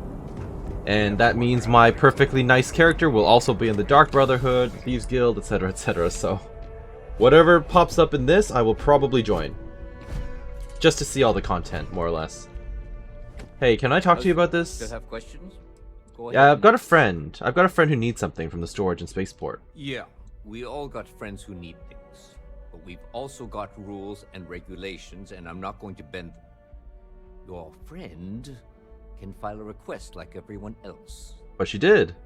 And that means my perfectly nice character will also be in the Dark Brotherhood, Thieves Guild, etc, etc, so... whatever pops up in this, I will probably join. Just to see all the content, more or less. Hey, can I talk to you about this? Still have questions? Go ahead. Yeah, I've got a friend. I've got a friend who needs something from the storage in Spaceport. Yeah, we all got friends who need things. But we've also got rules and regulations, and I'm not going to bend them. Your friend can file a request like everyone else. But she did.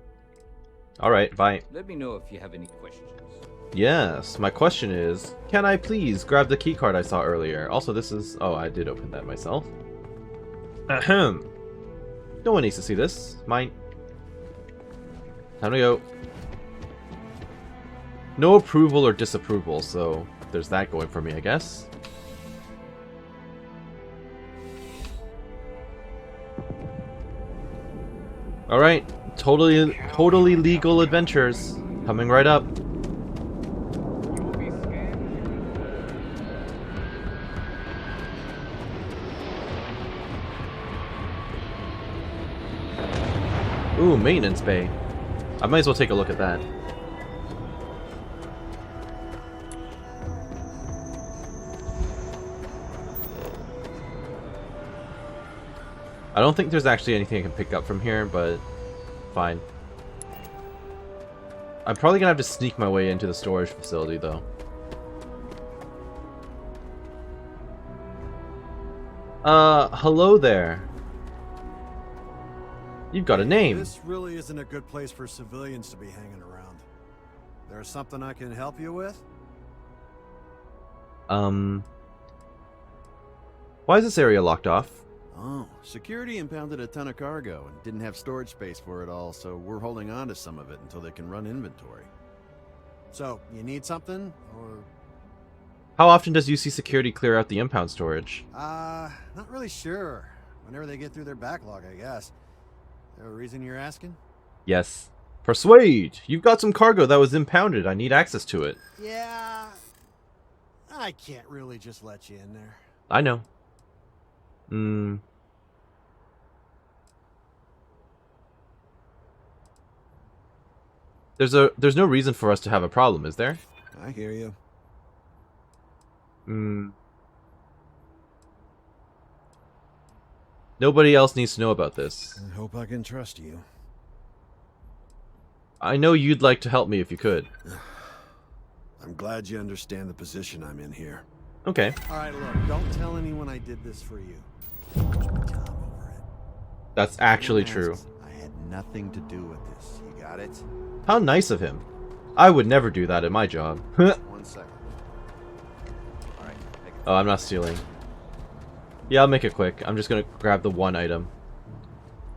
Alright, bye. Let me know if you have any questions. Yes, my question is, can I please grab the keycard I saw earlier? Also, this is... oh, I did open that myself. Ahem. No one needs to see this. Mine. Time to go. No approval or disapproval, so there's that going for me, I guess. Alright, totally legal adventures. Coming right up. Ooh, maintenance bay. I might as well take a look at that. I don't think there's actually anything I can pick up from here, but fine. I'm probably gonna have to sneak my way into the storage facility, though. Hello there. You've got a name. This really isn't a good place for civilians to be hanging around. There's something I can help you with? Why is this area locked off? Oh, security impounded a ton of cargo and didn't have storage space for it all, so we're holding on to some of it until they can run inventory. So, you need something, or...? How often does UC Security clear out the impound storage? Not really sure. Whenever they get through their backlog, I guess. Is there a reason you're asking? Yes. Persuade! You've got some cargo that was impounded. I need access to it. Yeah... I can't really just let you in there. I know. There's no reason for us to have a problem, is there? I hear you. Nobody else needs to know about this. I hope I can trust you. I know you'd like to help me if you could. I'm glad you understand the position I'm in here. Okay. Alright, look, don't tell anyone I did this for you. Push my time over it. That's actually Everyone true. asks, I had nothing to do with this. You got it? How nice of him. I would never do that in my job. 1 second. Alright, oh, I'm not stealing. Yeah, I'll make it quick. I'm just gonna grab the one item.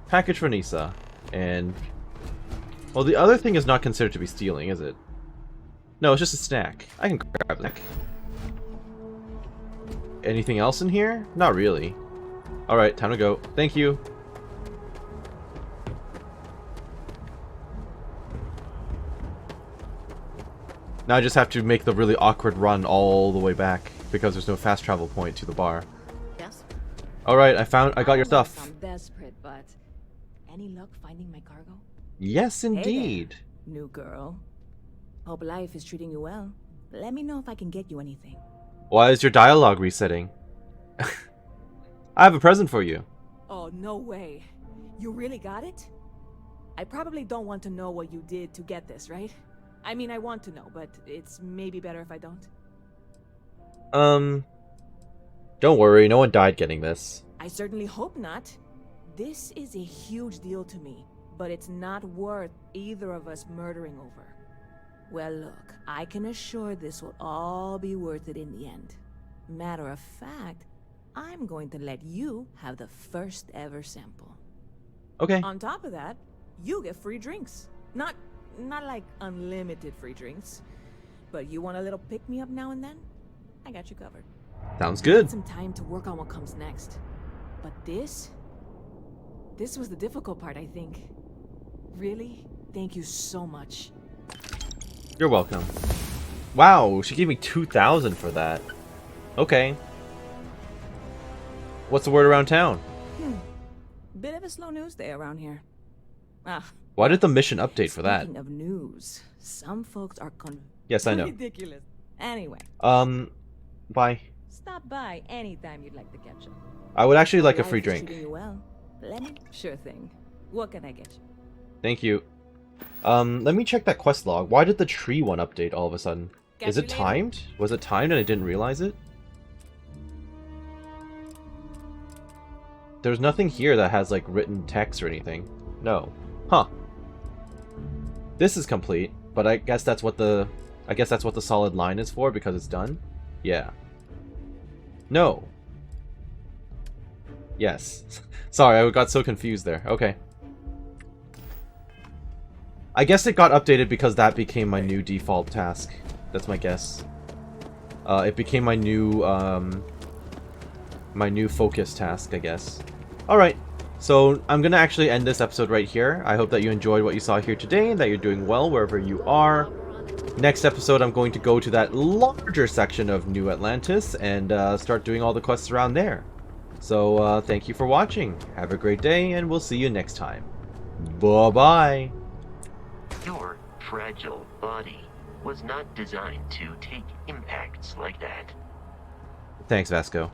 Package for Nisa. And... well, the other thing is not considered to be stealing, is it? No, it's just a snack. I can grab the snack. Anything else in here? Not really. Alright, time to go. Thank you. Now I just have to make the really awkward run all the way back because there's no fast travel point to the bar. Yes. Alright, I got your stuff. I'm desperate, but any luck finding my cargo? Yes, indeed. Hey there, new girl. Hope life is treating you well. Let me know if I can get you anything. Why is your dialogue resetting? I have a present for you. Oh, no way. You really got it? I probably don't want to know what you did to get this, right? I mean, I want to know, but it's maybe better if I don't. Don't worry, no one died getting this. I certainly hope not. This is a huge deal to me, but it's not worth either of us murdering over. Well, look, I can assure this will all be worth it in the end. Matter of fact, I'm going to let you have the first ever sample. Okay. On top of that, you get free drinks. Not like unlimited free drinks, but you want a little pick-me-up now and then? I got you covered. Sounds good. Some time to work on what comes next. But this was the difficult part, I think. Really? Thank you so much. You're welcome. Wow, she gave me 2,000 for that. Okay. What's the word around town? Bit of a slow news day around here. Why did the mission update for that? Speaking of news, some folks are Yes, I know. ridiculous. Anyway. Bye. Stop by anytime you'd like to catch up. I would actually like a Life free is drink. treating you well. Let me. Sure thing. What can I get you? Thank you. Let me check that quest log. Why did the tree one update all of a sudden? Is it timed? Was it timed and I didn't realize it? There's nothing here that has like written text or anything. No. Huh. This is complete, but I guess that's what the solid line is for because it's done. Yeah. No. Yes. Sorry, I got so confused there. Okay. I guess it got updated because that became my new default task. That's my guess. It became my new focus task, I guess. Alright, so I'm gonna actually end this episode right here. I hope that you enjoyed what you saw here today, and that you're doing well wherever you are. Next episode, I'm going to go to that larger section of New Atlantis and start doing all the quests around there. So, thank you for watching. Have a great day, and we'll see you next time. Bye-bye! Your fragile body was not designed to take impacts like that. Thanks, Vasco.